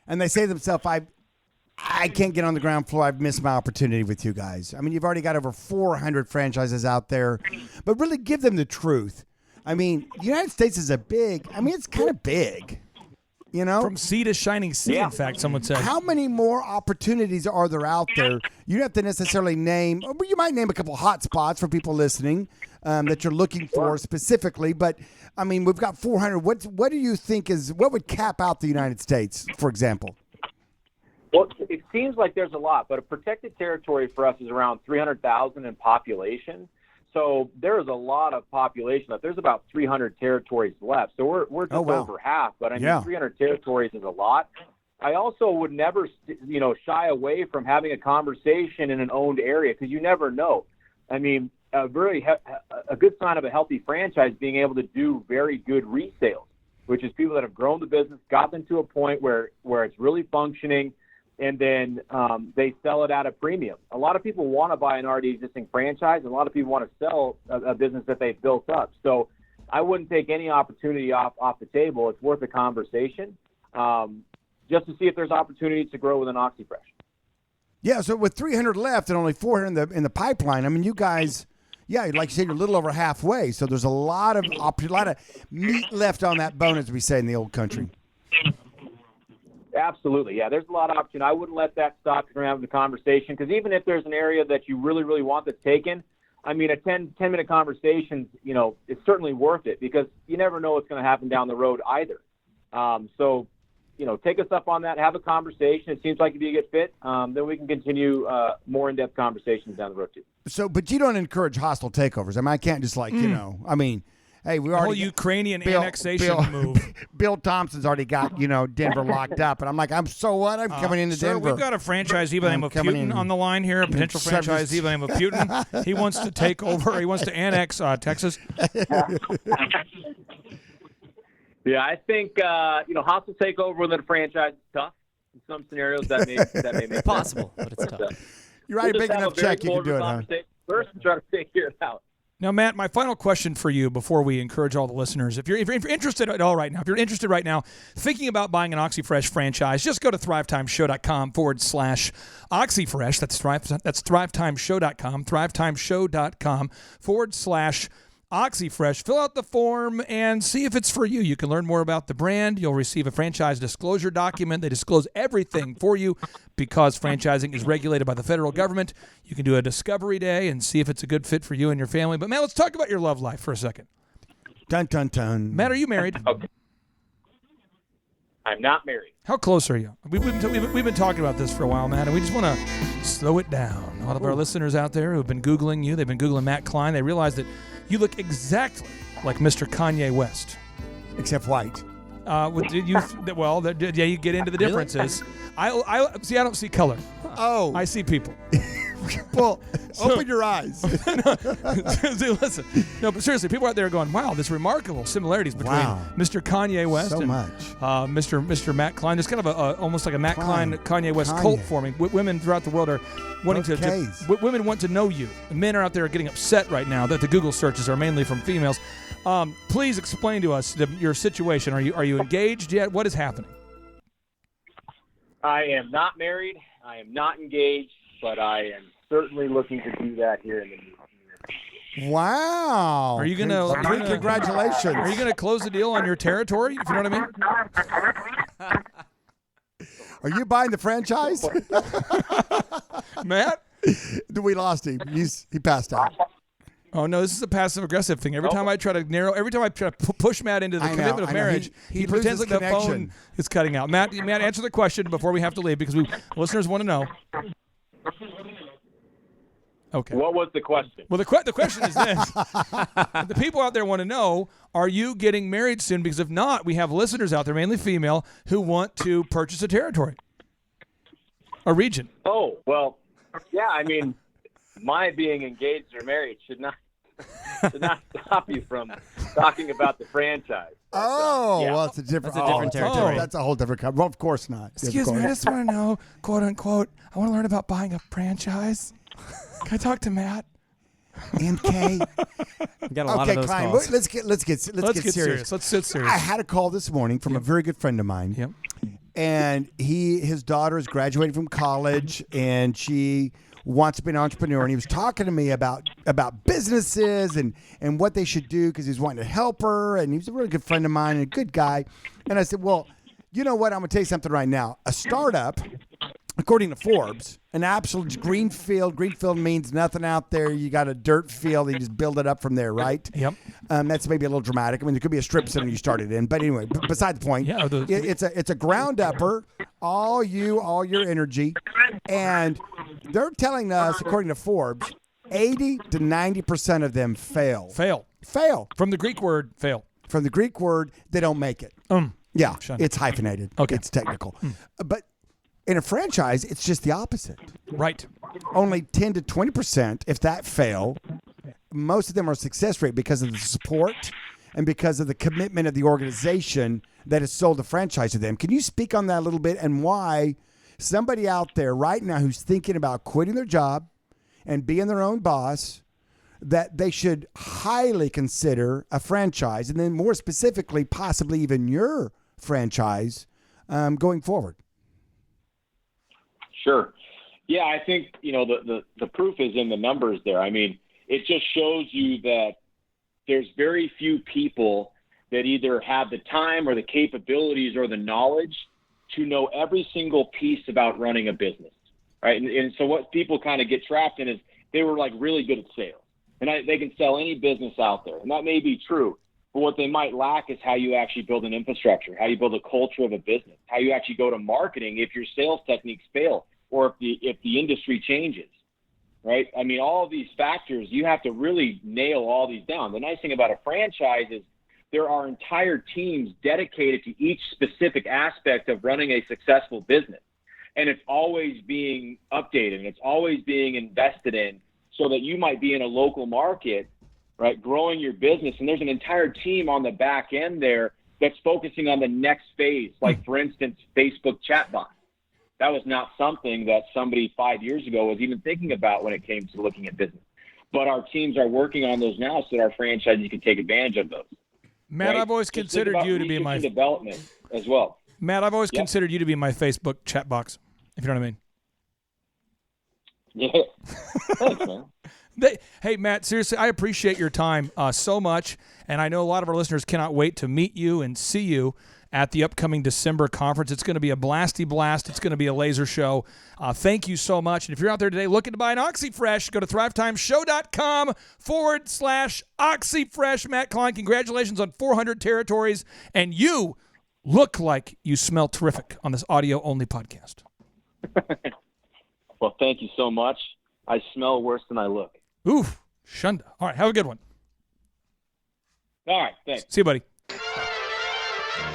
and they say to themselves, I can't get on the ground floor. I've missed my opportunity with you guys. I mean, you've already got over 400 franchises out there, but really give them the truth. I mean, the United States is it's kind of big. From sea to shining sea, in fact, someone said. How many more opportunities are there out there? You don't have to necessarily name, or you might name a couple hot spots for people listening that you're looking for specifically. But, I mean, we've got 400. What do you think what would cap out the United States, for example? Well, it seems like there's a lot, but a protected territory for us is around 300,000 in population. So there is a lot of population left. There's about 300 territories left. So we're just over half. But I mean, 300 territories is a lot. I also would never, shy away from having a conversation in an owned area, because you never know. I mean, a good sign of a healthy franchise being able to do very good resales, which is people that have grown the business, got them to a point where it's really functioning, and then they sell it at a premium. A lot of people want to buy an already existing franchise, and a lot of people want to sell a business that they've built up. So I wouldn't take any opportunity off the table. It's worth a conversation just to see if there's opportunities to grow within OxyFresh. Yeah, so with 300 left and only 400 in the pipeline, I mean, you guys, like you said, you're a little over halfway. So there's a lot of meat left on that bone, as we say in the old country. Absolutely, yeah. There's a lot of option. I wouldn't let that stop you from having the conversation, because even if there's an area that you really, really want that's taken, I mean, a 10-minute conversation, it's certainly worth it, because you never know what's going to happen down the road either. So, take us up on that, have a conversation. It seems like it'd be a good fit. Then we can continue more in-depth conversations down the road too. So, but you don't encourage hostile takeovers. I mean, I can't just hey, we already whole Ukrainian annexation move. Bill Thompson's already got Denver locked up, and I'm like, I'm coming into Denver. We've got a franchisee by the name of Putin on the line here. A potential franchisee by the name of Putin. He wants to take over. He wants to annex Texas. Yeah, I think hostile takeover within a franchise is tough. In some scenarios, that may make possible, but it's tough. You're right, big enough check, you can do it, huh? First, and try to figure it out. Now, Matt, my final question for you before we encourage all the listeners, if you're interested at all right now, thinking about buying an OxyFresh franchise, just go to thrivetimeshow.com/OxyFresh. That's thrivetimeshow.com/OxyFresh. Fill out the form and see if it's for you. You can learn more about the brand. You'll receive a franchise disclosure document. They disclose everything for you because franchising is regulated by the federal government. You can do a discovery day and see if it's a good fit for you and your family. But, Matt, let's talk about your love life for a second. Dun, dun, dun. Matt, are you married? Okay. I'm not married. How close are you? We've been talking about this for a while, Matt, and we just want to slow it down. All of our listeners out there who've been Googling you, they've been Googling Matt Klein, they realize that you look exactly like Mr. Kanye West. Except white. You get into the differences. I don't see color. Oh. I see people. Well, open your eyes. Listen. No, but seriously, people out there are going, wow, there's remarkable similarities between Mr. Kanye West and Mr. Matt Klein. There's kind of almost like a Matt Klein Kanye West cult forming. Women throughout the world are wanting women want to know you. Men are out there getting upset right now that the Google searches are mainly from females. Please explain to us your situation. Are you engaged yet? What is happening? I am not married. I am not engaged, but I am certainly looking to do that here in the near future. Wow. Are you gonna congratulations. Are you gonna close the deal on your territory, if you know what I mean? Are you buying the franchise? Matt? We lost him. He passed out. Oh no, this is a passive aggressive thing. Every time I try to push Matt into the commitment of marriage, he pretends like the phone is cutting out. Matt, answer the question before we have to leave because listeners want to know. Okay. What was the question? Well, the question is this. The people out there want to know, are you getting married soon? Because if not, we have listeners out there, mainly female, who want to purchase a territory, a region. Oh, well, yeah, I mean, my being engaged or married should not stop you from talking about the franchise. Well, it's a different territory. That's a whole different Well, of course not. Excuse me, I just want to know, quote unquote, I want to learn about buying a franchise. Can I talk to Matt? MK. We got a lot of those Klein, calls. let's get serious. Let's sit serious. I had a call this morning from a very good friend of mine. Yep. And his daughter is graduating from college, and she wants to be an entrepreneur. And he was talking to me about businesses and what they should do because he was wanting to help her. And he was a really good friend of mine and a good guy. And I said, well, you know what? I'm going to tell you something right now. A startup, according to Forbes, an absolute greenfield. Greenfield means nothing out there. You got a dirt field. And you just build it up from there, right? Yep. That's maybe a little dramatic. I mean, there could be a strip center you started in. But anyway, beside the point, it's a ground upper, all your energy. And they're telling us, according to Forbes, 80 to 90% of them fail. Fail. From the Greek word fail. From the Greek word, they don't make it. Yeah, it's hyphenated. Okay. It's technical. But in a franchise, it's just the opposite. Right. Only 10 to 20%, if that fail, most of them are success rate because of the support and because of the commitment of the organization that has sold the franchise to them. Can you speak on that a little bit and why somebody out there right now who's thinking about quitting their job and being their own boss, that they should highly consider a franchise, and then more specifically, possibly even your franchise going forward? Sure. Yeah, I think, the proof is in the numbers there. I mean, it just shows you that there's very few people that either have the time or the capabilities or the knowledge to know every single piece about running a business, right? And so what people kind of get trapped in is they were like really good at sales. And they can sell any business out there. And that may be true. But what they might lack is how you actually build an infrastructure, how you build a culture of a business, how you actually go to marketing if your sales techniques fail or if the industry changes, right? I mean, all of these factors, you have to really nail all these down. The nice thing about a franchise is there are entire teams dedicated to each specific aspect of running a successful business. And it's always being updated and it's always being invested in, so that you might be in a local market, right, growing your business. And there's an entire team on the back end there that's focusing on the next phase. Like, for instance, Facebook chatbot. That was not something that somebody 5 years ago was even thinking about when it came to looking at business. but our teams are working on those now so that our franchises can take advantage of those. Matt, right? I've always Just think considered about you to be research my and development as well. Matt. I've always Yep. considered you to be my Facebook chat box, if you know what I mean. Yeah. Thanks, man. Hey, Matt, seriously, I appreciate your time so much, and I know a lot of our listeners cannot wait to meet you and see you at the upcoming December conference. It's going to be a blasty blast. It's going to be a laser show. Thank you so much. And if you're out there today looking to buy an OxyFresh, go to thrivetimeshow.com/OxyFresh. Matt Klein, congratulations on 400 territories, and you look like you smell terrific on this audio-only podcast. Well, thank you so much. I smell worse than I look. Oof, Shunda. All right, have a good one. All right, thanks. See you, buddy.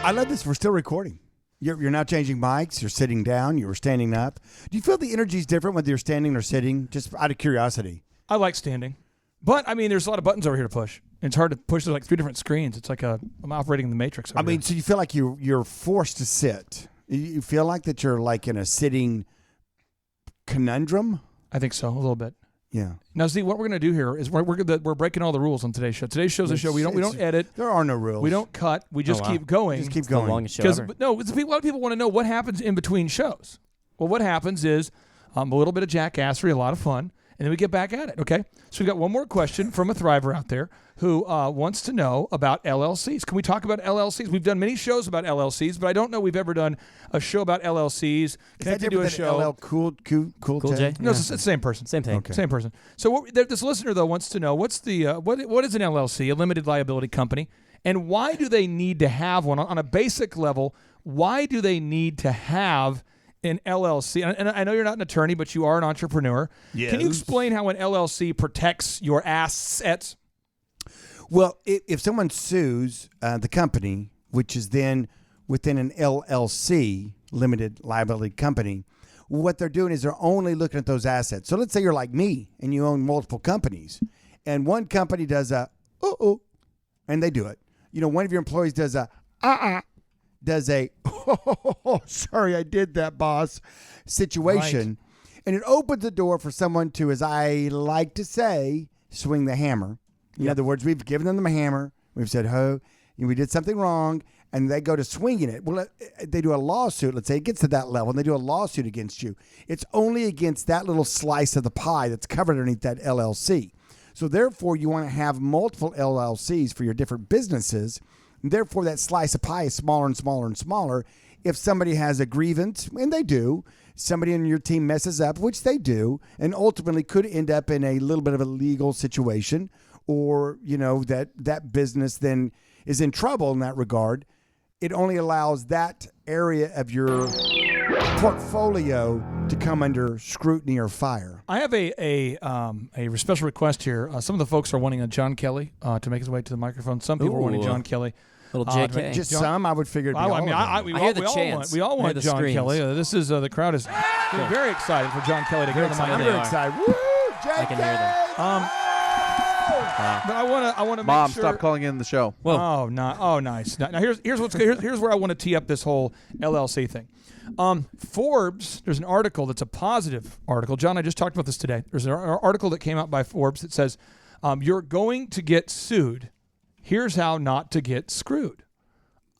I love this. We're still recording. You're now changing mics. You're sitting down. You were standing up. Do you feel the energy is different whether you're standing or sitting? Just out of curiosity. I like standing. But, I mean, there's a lot of buttons over here to push. It's hard to push. There's like 3 different screens. It's like I'm operating in the Matrix over here. So you feel like you're forced to sit. You feel like that you're like in a sitting conundrum? I think so, a little bit. Yeah. Now, see, what we're going to do here is we're breaking all the rules on today's show. Today's show's a show. We don't edit. There are no rules. We don't cut. We just keep going. Just keep going. The longest show ever. A lot of people want to know what happens in between shows. Well, what happens is a little bit of jackassery, a lot of fun, and then we get back at it, okay? So we've got one more question from a Thriver out there who wants to know about LLCs. Can we talk about LLCs? We've done many shows about LLCs, but I don't know we've ever done a show about LLCs. Connected to a show. LL Cool J? No, it's the same person. Same thing. Okay. Same person. So this listener, though, wants to know what's the what is an LLC, a limited liability company, and why do they need to have one on a basic level? Why do they need to have an LLC? And I know you're not an attorney, but you are an entrepreneur. Yes. Can you explain how an LLC protects your assets? Well, if someone sues the company, which is then within an LLC, limited liability company, what they're doing is they're only looking at those assets. So let's say you're like me and you own multiple companies, and one company does a and they do it. You know, one of your employees does a does a sorry, I did that, boss situation, Right. and it opens the door for someone to, as I like to say, swing the hammer. In other words, we've given them the hammer. We've said, we did something wrong, and they go to swinging it. Well, they do a lawsuit. Let's say it gets to that level, and they do a lawsuit against you. It's only against that little slice of the pie that's covered underneath that LLC. So therefore, you want to have multiple LLCs for your different businesses. And therefore, that slice of pie is smaller and smaller and smaller. If somebody has a grievance, and they do, somebody in your team messes up, which they do, and ultimately could end up in a little bit of a legal situation, or, that business then is in trouble in that regard, it only allows that area of your portfolio to come under scrutiny or fire. I have a special request here. Some of the folks are wanting a John Kelly to make his way to the microphone. Some people are wanting John Kelly. Little JK. Just some, I would figure it'd be all of them. We all want John screams. Kelly. This is the crowd is very excited for John Kelly to get on the mic. I'm very excited. Woo! JK! I can hear them. But I want to make Mom, sure. stop calling in the show. Oh, nice. Now here's where I want to tee up this whole LLC thing. Forbes, there's an article that's a positive article. John, I just talked about this today. There's an article that came out by Forbes that says, you're going to get sued. Here's how not to get screwed.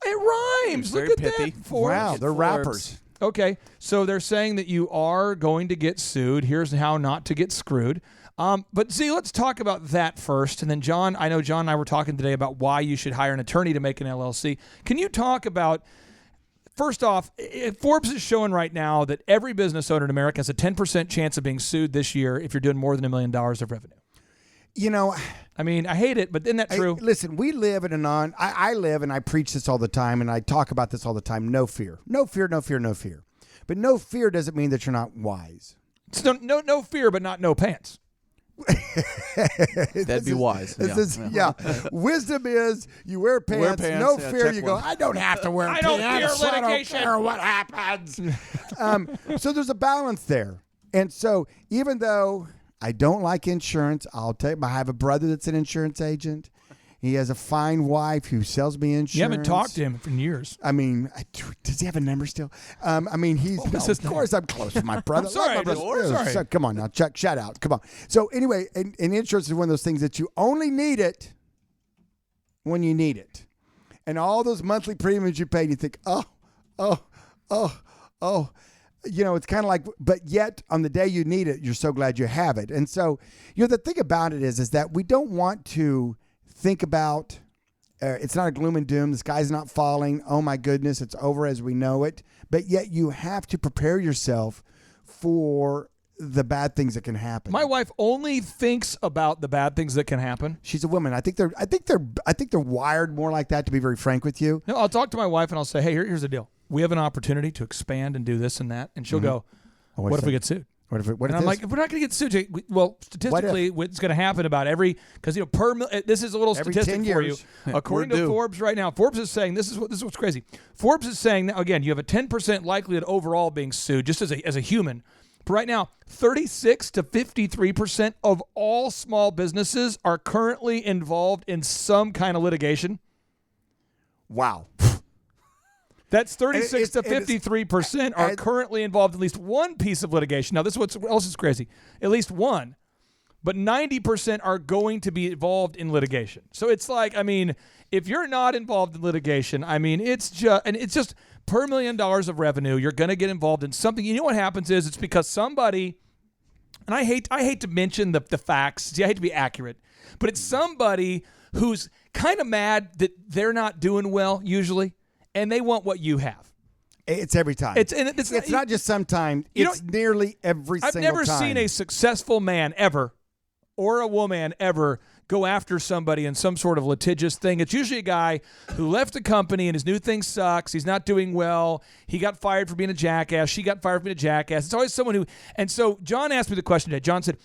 It rhymes. Look at pithy. that, Forbes. Wow, they're rappers. Okay, so they're saying that you are going to get sued. Here's how not to get screwed. But see, let's talk about that first. And then John, I know John and I were talking today about why you should hire an attorney to make an LLC. Can you talk about, first off, Forbes is showing right now that every business owner in America has a 10% chance of being sued this year if you're doing more than $1 million of revenue. I mean, I hate it, but isn't that true? Listen, we live in I live and I preach this all the time and I talk about this all the time. No fear. No fear, no fear, no fear. But no fear doesn't mean that you're not wise. It's no fear, but not no pants. That'd be wise. Wisdom is you wear pants. No fear. You go, I don't have to wear pants. I don't fear litigation. I don't care what happens. So there's a balance there. And so even though I don't like insurance, I'll tell you, I have a brother that's an insurance agent. He has a fine wife who sells me insurance. You haven't talked to him in years. I mean, does he have a number still? I mean, of course I'm close with my brother. I'm sorry, my brother. sorry. So, come on now, Chuck, shout out. Come on. So anyway, and insurance is one of those things that you only need it when you need it. And all those monthly premiums you pay, you think, oh. It's kind of like, but yet on the day you need it, you're so glad you have it. And so, the thing about it is that we don't want to think about, it's not a gloom and doom. The sky's not falling. Oh my goodness, it's over as we know it. But yet you have to prepare yourself for the bad things that can happen. My wife only thinks about the bad things that can happen. She's a woman. I think they're wired more like that, to be very frank with you. No, I'll talk to my wife and I'll say, hey, here's the deal. We have an opportunity to expand and do this and that. And she'll go, what if we get sued? And I'm like, if we're not going to get sued, well, statistically, what's going to happen about because this is a little statistic for you. According to Forbes right now, Forbes is saying this is what's crazy. Forbes is saying that again, you have a 10% likelihood overall being sued just as a human. But right now, 36 to 53% of all small businesses are currently involved in some kind of litigation. Wow. That's 36 to 53% are currently involved in at least one piece of litigation. Now, this is what else is crazy. At least one. But 90% are going to be involved in litigation. So it's like, I mean, if you're not involved in litigation, I mean, it's just per $1 million of revenue, you're going to get involved in something. You know what happens is it's because somebody, and I hate to mention the facts. See, I hate to be accurate, but it's somebody who's kind of mad that they're not doing well usually. And they want what you have. It's every time. It's not just sometime. It's nearly every single time. I've never seen a successful man ever or a woman ever go after somebody in some sort of litigious thing. It's usually a guy who left the company and his new thing sucks. He's not doing well. He got fired for being a jackass. She got fired for being a jackass. It's always someone who... And so John asked me the question today. John said...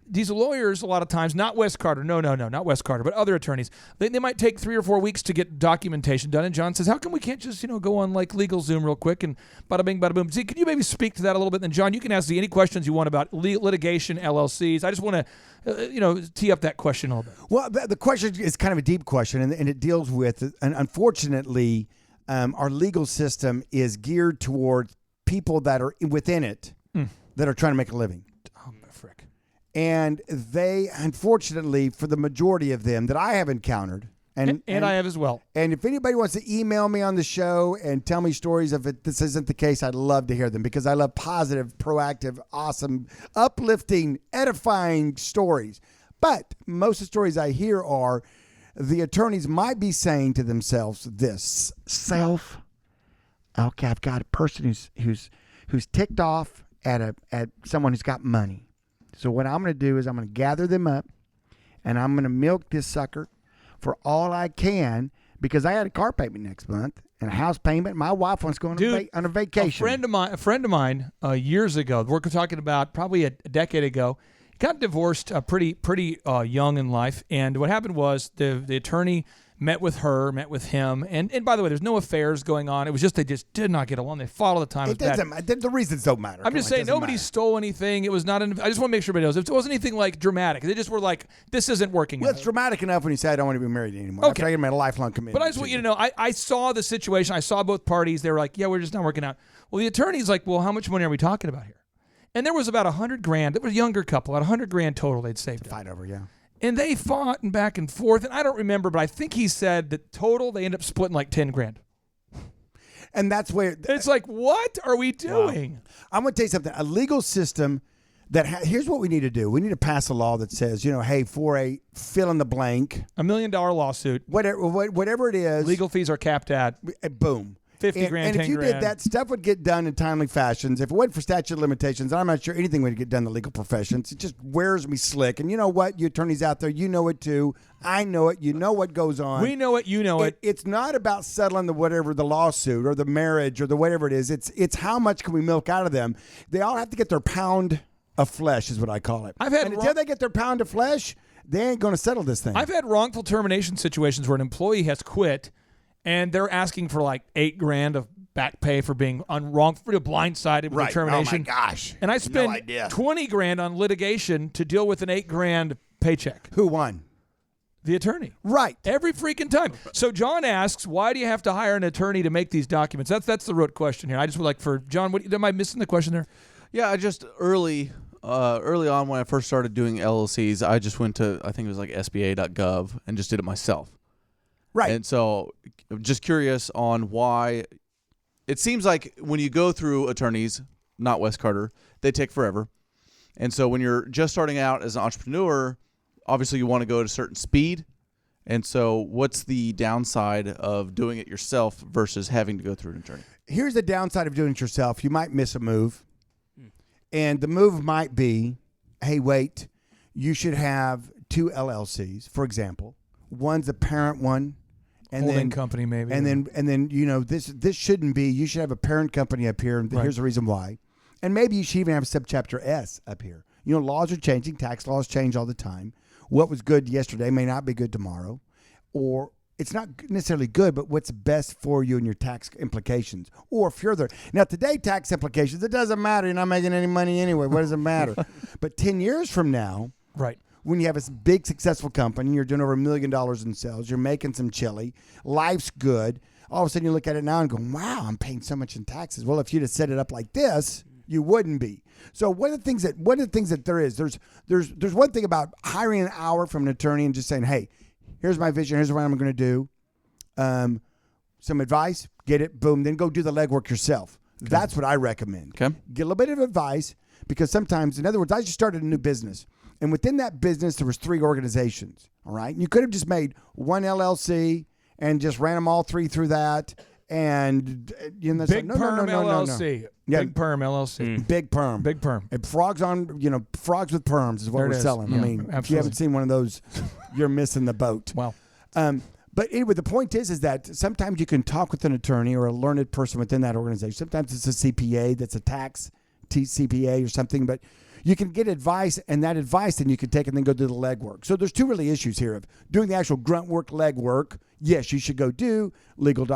These lawyers, a lot of times, not Wes Carter. No, not Wes Carter, but other attorneys. They might take 3 or 4 weeks to get documentation done. And John says, how come we can't just, go on like LegalZoom real quick and bada bing, bada boom. See, can you maybe speak to that a little bit? And John, you can ask any questions you want about litigation, LLCs. I just want to, tee up that question a little bit. Well, the question is kind of a deep question, and it deals with, and unfortunately, our legal system is geared toward people that are within it that are trying to make a living. And they, unfortunately, for the majority of them that I have encountered, and I have as well. And if anybody wants to email me on the show and tell me stories of it, this isn't the case, I'd love to hear them because I love positive, proactive, awesome, uplifting, edifying stories. But most of the stories I hear are the attorneys might be saying to themselves this: okay, I've got a person who's ticked off at someone who's got money. So what I'm going to do is I'm going to gather them up, and I'm going to milk this sucker for all I can because I had a car payment next month and a house payment. My wife wants to go on a vacation. A friend of mine years ago, we're talking about probably a decade ago, got divorced pretty young in life. And what happened was the attorney met with him. And by the way, there's no affairs going on. It was just they just did not get along. They fought all the time. The reasons don't matter. I'm just saying nobody stole anything. It was not. I just want to make sure everybody knows. It wasn't anything like dramatic. They just were like, this isn't working. Well, it's dramatic enough when you say I don't want to be married anymore. Okay. After I made a lifelong commitment. But I just want you to know, I saw the situation. I saw both parties. They were like, yeah, we're just not working out. Well, the attorney's like, well, how much money are we talking about here? And there was about $100,000. It was a younger couple, about $100,000 total they'd saved. To fight over, yeah. And they fought and back and forth. And I don't remember, but I think he said that total they ended up splitting like $10,000. And that's where it's like, what are we doing? Wow. I'm going to tell you something. A legal system that here's what we need to do. We need to pass a law that says, hey, for a fill in the blank, $1 million lawsuit, whatever it is, legal fees are capped at boom. $50,000, and if you did that, stuff would get done in timely fashions. If it wasn't for statute of limitations, I'm not sure anything would get done in the legal professions. It just wears me slick. And you know what? You attorneys out there, you know it too. I know it. You know what goes on. We know it. You know it. It's not about settling the lawsuit or the marriage or the whatever it is. It's how much can we milk out of them. They all have to get their pound of flesh is what I call it. Until they get their pound of flesh, they ain't going to settle this thing. I've had wrongful termination situations where an employee has quit and they're asking for like $8,000 of back pay for being wrongfully blindsided with a termination. Oh my gosh! And I spent $20,000 on litigation to deal with an $8,000 paycheck. Who won? the attorney. Right. Every freaking time. So John asks, why do you have to hire an attorney to make these documents? That's the root question here. I just would like for John, am I missing the question there? Yeah, I just early on when I first started doing LLCs, I just went to, I think it was like SBA.gov and just did it myself. Right. And so just curious on why it seems like when you go through attorneys, not Wes Carter, they take forever. And so when you're just starting out as an entrepreneur, obviously you want to go at a certain speed. And so what's the downside of doing it yourself versus having to go through an attorney? Here's the downside of doing it yourself. You might miss a move. And the move might be, hey, wait, you should have 2 LLCs, for example. One's a parent one. And Holding then company maybe. And then this shouldn't be. You should have a parent company up here. And here's the reason why. And maybe you should even have a subchapter S up here. Laws are changing. Tax laws change all the time. What was good yesterday may not be good tomorrow. Or it's not necessarily good, but what's best for you and your tax implications. Or further. Now, today, tax implications, it doesn't matter. You're not making any money anyway. What does it matter? But 10 years from now, right, when you have a big, successful company, you're doing over $1 million in sales, you're making some chili, life's good, all of a sudden you look at it now and go, wow, I'm paying so much in taxes. Well, if you'd have set it up like this, you wouldn't be. So one of the things that there's one thing about hiring an hour from an attorney and just saying, hey, here's my vision, here's what I'm going to do. Some advice, get it, boom, then go do the legwork yourself. Okay. That's what I recommend. Okay. Get a little bit of advice because sometimes, in other words, I just started a new business. And within that business, there was 3 organizations, all right? And you could have just made one LLC and just ran them all 3 through that. And Big Perm LLC. Yeah. Big Perm LLC. Big Perm. Big Perm. And frogs with perms is what There it we're is. selling. Yeah, I mean, if you absolutely. haven't seen one of those, you're missing the boat. Wow. But anyway, the point is that sometimes you can talk with an attorney or a learned person within that organization. Sometimes it's a CPA that's a tax CPA or something, but you can get advice, and that advice then you can take and then go do the legwork. So there's 2 really issues here of doing the actual grunt work, legwork. Yes, you should go do legal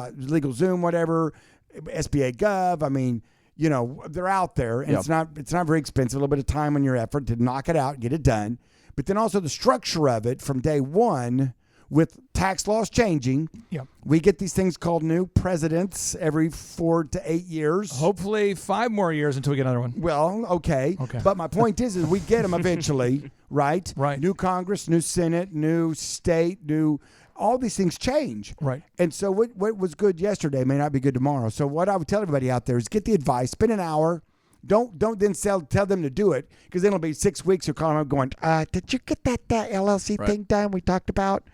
Zoom, whatever, SBA Gov. I mean, they're out there, and it's not very expensive. A little bit of time on your effort to knock it out, get it done. But then also the structure of it from day one. With tax laws changing, we get these things called new presidents every 4 to 8 years. Hopefully 5 more years until we get another one. Well, okay. But my point is we get them eventually, right? Right. New Congress, new Senate, new state, all these things change. Right. And so what was good yesterday may not be good tomorrow. So what I would tell everybody out there is get the advice, spend an hour. Don't then tell them to do it because then it'll be 6 weeks. You'll call them up going, did you get that LLC thing done we talked about?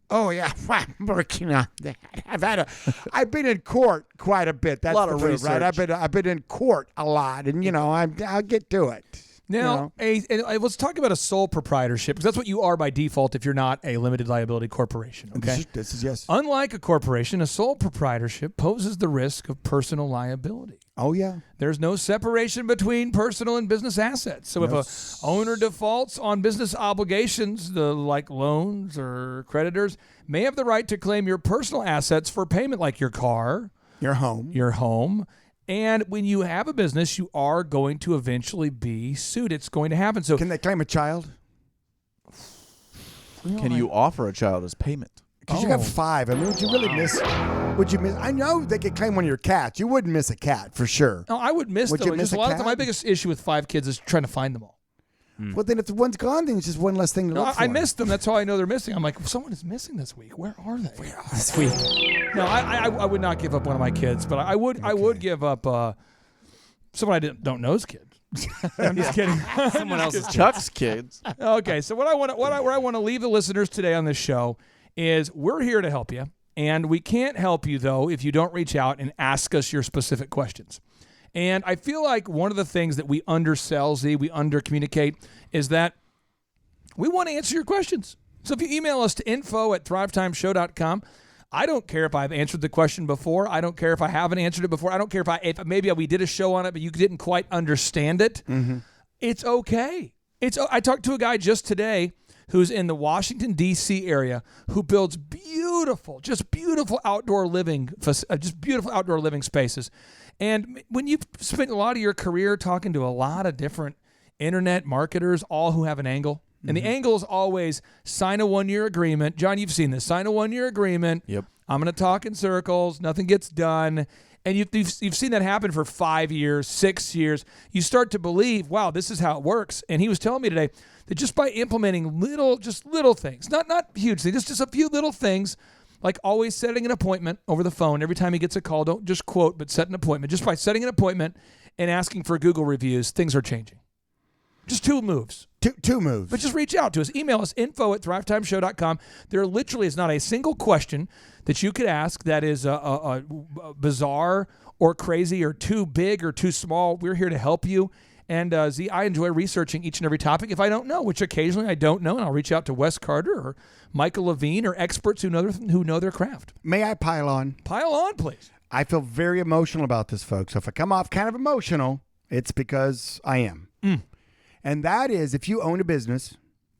Oh, yeah, I'm working on that. I've been in court quite a bit. That's a lot of truth, right? I've been in court a lot, and I'll get to it. Now, let's talk about a sole proprietorship because that's what you are by default if you're not a limited liability corporation. Okay, this is yes. Unlike a corporation, a sole proprietorship poses the risk of personal liability. Oh yeah. There's no separation between personal and business assets. So if a owner defaults on business obligations, like loans or creditors, may have the right to claim your personal assets for payment, like your car, your home. And when you have a business, you are going to eventually be sued. It's going to happen. So can they claim a child? Can you offer a child as payment? Because you got 5. I mean, would you really miss? Would you miss? I know they could claim one of your cats. You wouldn't miss a cat for sure. No, I would miss them. You miss a lot of cat? my biggest issue with 5 kids is trying to find them all. Well, then if the one's gone, then it's just one less thing to look for. I missed them. That's how I know they're missing. I'm like, someone is missing this week. Where are they? This week? No, I would not give up one of my kids, but I would give up someone I don't know's kid. I'm just kidding. Someone else's Chuck's kids. Okay, so where I want to leave the listeners today on this show is we're here to help you, and we can't help you though if you don't reach out and ask us your specific questions. And I feel like one of the things that we undersell, we undercommunicate, is that we want to answer your questions. So if you email us to info@thrivetimeshow.com, I don't care if I've answered the question before. I don't care if I haven't answered it before. I don't care if maybe we did a show on it, but you didn't quite understand it. Mm-hmm. It's okay. I talked to a guy just today who's in the Washington, D.C. area who builds beautiful outdoor living spaces. And when you've spent a lot of your career talking to a lot of different internet marketers, all who have an angle, And the angle is always sign a 1-year agreement. John, you've seen this. Sign a 1-year agreement. Yep. I'm going to talk in circles. Nothing gets done. And you've seen that happen for 5 years, 6 years. You start to believe, wow, this is how it works. And he was telling me today that just by implementing little things, not huge things, just a few little things, like always setting an appointment over the phone. Every time he gets a call, don't just quote, but set an appointment. Just by setting an appointment and asking for Google reviews, things are changing. Just 2 moves. Two moves. But just reach out to us. Email us, info@thrivetimeshow.com. There literally is not a single question that you could ask that is bizarre or crazy or too big or too small. We're here to help you. And Z, I enjoy researching each and every topic. If I don't know, which occasionally I don't know, and I'll reach out to Wes Carter or Michael Levine or experts who know their craft. May I pile on? Pile on, please. I feel very emotional about this, folks. So if I come off kind of emotional, it's because I am. And that is, if you own a business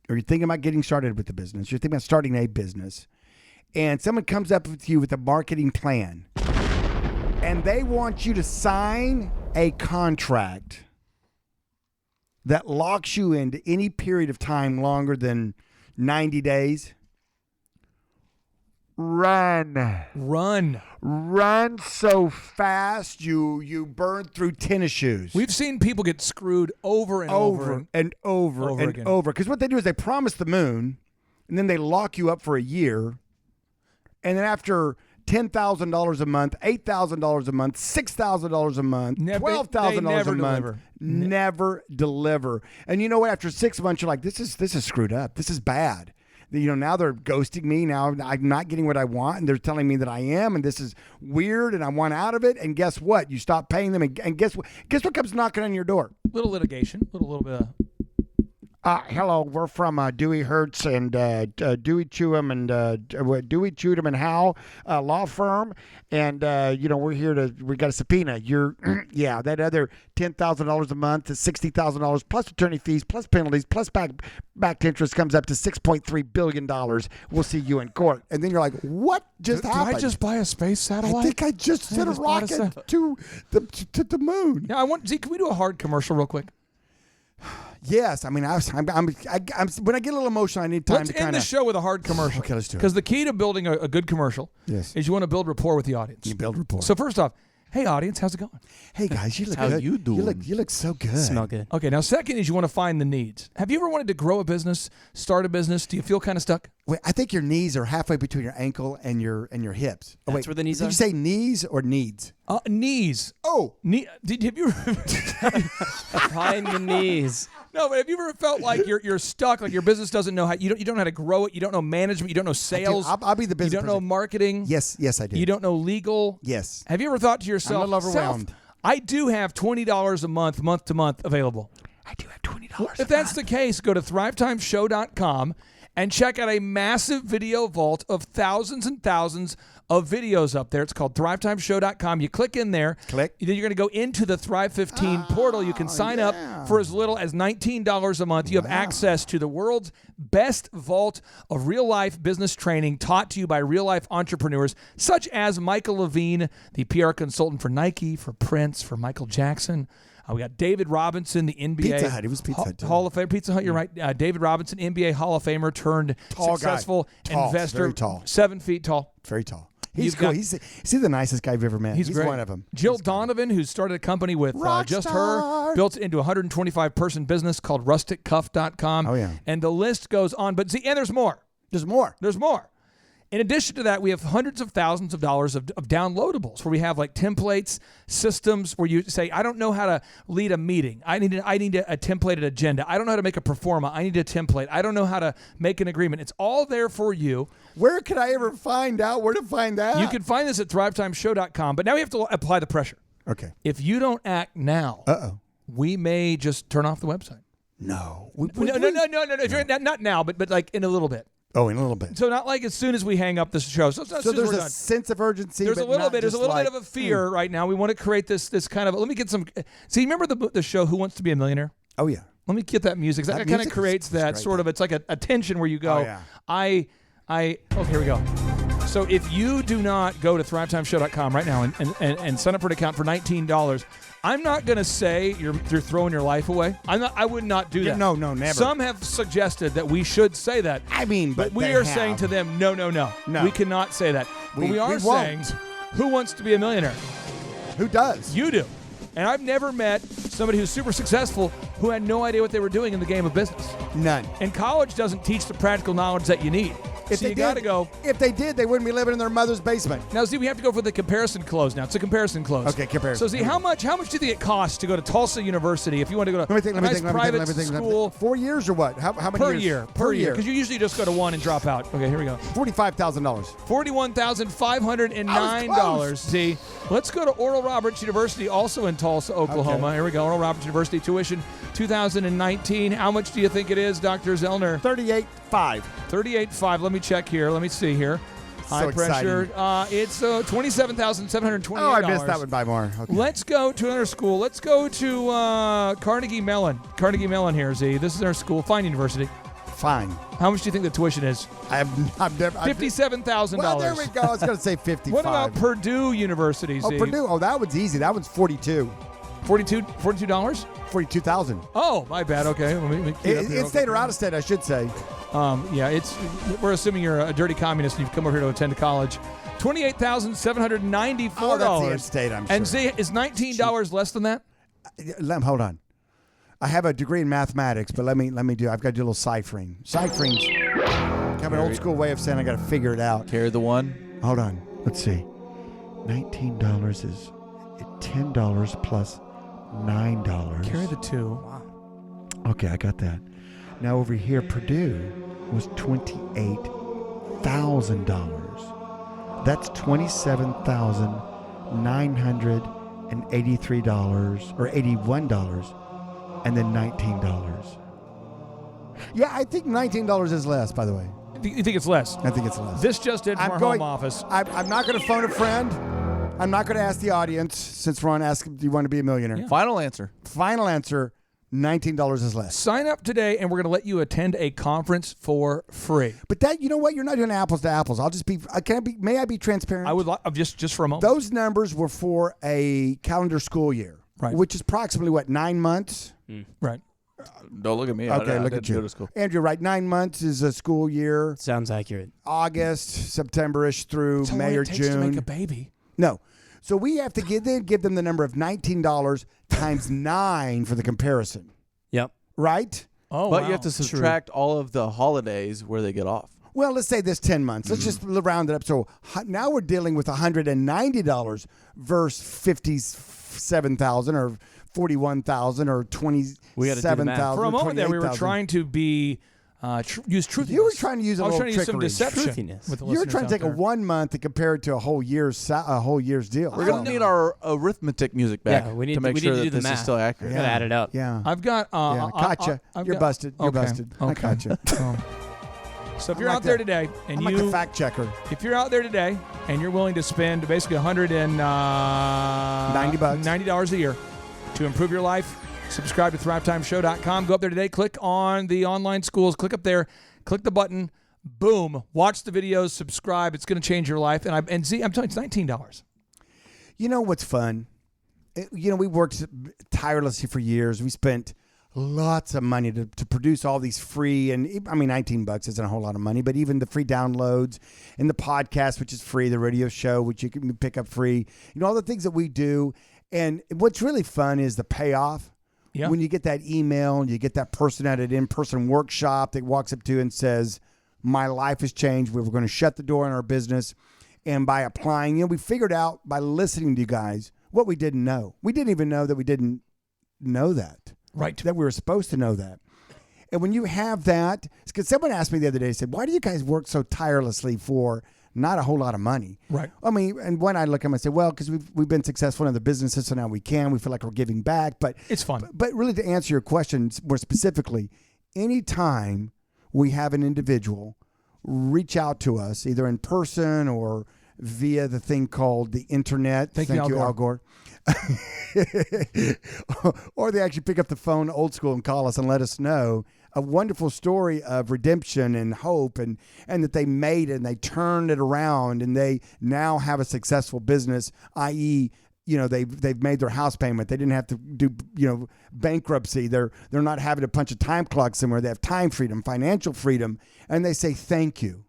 or you're thinking about getting started with the business, you're thinking about starting a business, and someone comes up with you with a marketing plan, and they want you to sign a contract that locks you into any period of time longer than 90 days, run so fast you burn through tennis shoes. We've seen people get screwed over and over again. Because what they do is they promise the moon, and then they lock you up for a year, and then after $10,000 a month, $8,000 a month, $6,000 a month, $12,000 a month, never deliver. And you know what? After 6 months, you're like, this is screwed up. This is bad. Now they're ghosting me. Now I'm not getting what I want, and they're telling me that I am, and this is weird, and I want out of it. And guess what? You stop paying them, and guess what? Guess what comes knocking on your door? Little litigation, little bit of. Hello, we're from Dewey Hertz and Dewey Chewham and Dewey Chewham and Howe law firm, and we're here we got a subpoena. You're that other $10,000 a month to $60,000 plus attorney fees plus penalties plus back interest comes up to $6.3 billion. We'll see you in court. And then you're like, what just happened? Did I just buy a space satellite? I think I just sent a rocket to the moon. Yeah, Z, can we do a hard commercial real quick? Yes, I mean, when I get a little emotional, I need time Let's to kind of end the show with a hard commercial. Okay, let's do it. Because the key to building a good commercial is you want to build rapport with the audience. You build rapport. So first off, hey audience, how's it going? Hey guys, you look How good. you doing? You look so good. Smell good. Okay, now second is you want to find the needs. Have you ever wanted to grow a business, start a business? Do you feel kind of stuck? Wait, I think your knees are halfway between your ankle and your hips. That's where the knees did are? you say knees or needs? Knees. Oh, have you ever Behind the knees? No, but have you ever felt like you're stuck, like your business doesn't know how you don't know how to grow it, you don't know management, you don't know sales, I'll be the business you don't know person. marketing. Yes, I do. You don't know legal. Yes. Have you ever thought to yourself, I'm a little overwhelmed. I do have $20 a month to month available. I do have $20. If that's the case, go to thrivetimeshow.com and check out a massive video vault of thousands and thousands of videos up there. It's called thrivetimeshow.com. You click in there. Click. Then you're going to go into the Thrive 15 portal. You can sign up for as little as $19 a month. You have access to the world's best vault of real-life business training taught to you by real-life entrepreneurs, such as Michael Levine, the PR consultant for Nike, for Prince, for Michael Jackson. We got David Robinson, the NBA Pizza Hut. It was Pizza Hut, too. Hall of Fame. Pizza Hut, you're right. David Robinson, NBA Hall of Famer turned Tall successful guy. Tall, investor. very tall. 7 feet tall. Very tall. He's You've cool. got- He's the nicest guy I've ever met. He's great. one of them. Jill Donovan, who started a company with just her, Rockstar. built it into a 125-person business called rusticcuff.com. Oh, yeah. And the list goes on. But see, and there's more. There's more. There's more. In addition to that, we have hundreds of thousands of dollars of downloadables where we have like templates, systems where you say, I don't know how to lead a meeting. I need a templated agenda. I don't know how to make a performa. I need a template. I don't know how to make an agreement. It's all there for you. Where could I ever find out where to find that? You can find this at thrivetimeshow.com. But now we have to apply the pressure. Okay. If you don't act now, we may just turn off the website. No. No. If you're not now, but like in a little bit. Oh, in a little bit. So not like as soon as we hang up this show. So there's a sense of urgency. There's a but little not bit. There's a just little like, bit of a fear right now. We want to create this kind of. Let me get some. See, remember the show Who Wants to Be a Millionaire? Oh yeah. Let me get that music. That kind of music creates was that great, sort of. It's like a tension where you go. Oh, yeah. Oh, here we go. So if you do not go to thrivetimeshow.com right now and sign up for an account for $19, I'm not going to say you're throwing your life away. I would not do that. No, never. Some have suggested that we should say that. I mean, but we are saying to them, no. We cannot say that. But we are saying, who wants to be a millionaire? Who does? You do. And I've never met somebody who's super successful who had no idea what they were doing in the game of business. None. And college doesn't teach the practical knowledge that you need. If So they you got to did- go. If they did, they wouldn't be living in their mother's basement. Now, see, we have to go for the comparison close now. It's a comparison close. Okay, comparison. So, see, how much do you think it costs to go to Tulsa University if you want to go to a nice private school? 4 years or what? How many Per years? year. Per year. Because you usually just go to one and drop out. Okay, here we go. $45,000. $41,509. See, let's go to Oral Roberts University, also in Tulsa, Oklahoma. Okay. Here we go. Oral Roberts University tuition 2019. How much do you think it is, Dr. Zellner? $38,500. $38,500. Let me check here. Let me see here. High pressure. It's $27,720. Oh, I missed that one by more. Okay. Let's go to another school. Let's go to Carnegie Mellon. Carnegie Mellon here, Z. This is our school. Fine University. Fine. How much do you think the tuition is? I've never. $57,000. Well, there we go. I was going to say 55. What about Purdue University, Z? Oh, Purdue. Oh, that one's easy. That one's 42. $42? $42,000. Oh, my bad. Okay. Let me key it up here. In state or out of state, I should say. Yeah, we're assuming you're a dirty communist and you've come over here to attend college. $28,794. Oh, that's the in-state, I'm sure. And Z, is $19 less than that? Hold on. I have a degree in mathematics, but let me do. I've got to do a little ciphering. Ciphering's kind of an old school way of saying I got to figure it out. Carry the one. Hold on. Let's see. $19 is $10 plus $9. Carry the two. Wow. Okay, I got that. Now over here, Purdue was $28,000. That's $27,983 or $81, and then $19. Yeah, I think $19 is less. By the way, you think it's less? I think it's less. This just in from our home office. I'm not going to phone a friend. I'm not going to ask the audience since Ron asked, "Do you want to be a millionaire?" Yeah. Final answer. Final answer. $19 is less. Sign up today, and we're going to let you attend a conference for free. But that, you know what? You're not doing apples to apples. I'll just be. May I be transparent? I would like just for a moment. Those numbers were for a calendar school year, right? Which is approximately what, 9 months? Right. Don't look at me. Okay, look I at you. Go to school. Andrew, right? 9 months is a school year. Sounds accurate. August, September-ish through That's May all or it takes June. to make a baby. No. So we have to give them the number of $19 times 9 for the comparison. Yep. Right? Oh, But wow. you have to subtract all of the holidays where they get off. Well, let's say this 10 months. Let's just round it up. So now we're dealing with $190 versus $57,000 or $41,000 or $27,000. For a moment there, we were $28,000. trying to be use truthiness. You were trying to use a I was little trying to use some trickery. deception. With the You were listeners trying to out take a there. 1 month and compare it to a whole year's deal. We're going to need our arithmetic music back Yeah, we need to make we sure need to do that the this math. is still accurate. Gotta add it up. Yeah. I've got. Gotcha. You're busted. You're busted. I gotcha. So if you're I'm out like there the- today and I'm you like the fact checker. if you're out there today and you're willing to spend basically $90 $90 a year to improve your life, subscribe to thrivetimeshow.com. Go up there today, click on the online schools, click up there, click the button, boom, watch the videos, subscribe. It's going to change your life. And Z, I'm telling you, it's $19. You know what's fun? We worked tirelessly for years. We spent lots of money to produce all these free, and I mean, $19 isn't a whole lot of money, but even the free downloads and the podcast, which is free, the radio show, which you can pick up free, all the things that we do. And what's really fun is the payoff. Yeah. When you get that email and you get that person at an in-person workshop that walks up to you and says, my life has changed. We were going to shut the door on our business. And by applying, we figured out by listening to you guys what we didn't know. We didn't even know that we didn't know that. Right. That we were supposed to know that. And when you have that, because someone asked me the other day, said, why do you guys work so tirelessly for not a whole lot of money? Right. I mean, and when I look at them, I say, well, because we've been successful in the businesses, so now we feel like we're giving back. But it's fun. But really, to answer your question more specifically, anytime we have an individual reach out to us, either in person or via the thing called the internet. Thank you, Al Gore. Or they actually pick up the phone old school and call us and let us know. a wonderful story of redemption and hope, and that they made it and they turned it around, and they now have a successful business, i.e., they've made their house payment. They didn't have to do bankruptcy. They're not having to punch a time clock somewhere. They have time freedom, financial freedom, and they say thank you,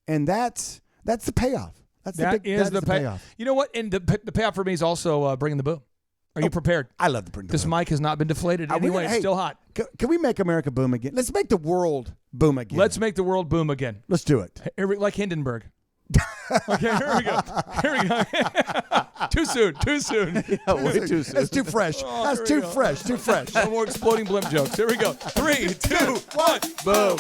and that's the payoff. That's the payoff. You know what? And the payoff for me is also bringing the boom. Are you prepared? I love to bring the boom. This mic has not been deflated anyway. It's still hot. Can we make America boom again? Let's make the world boom again. Let's make the world boom again. Let's do it. Like Hindenburg. Okay, here we go. Too soon. Yeah, way too soon. That's too fresh. That's too fresh. No more exploding blimp jokes. Here we go. 3, 2, 1, boom.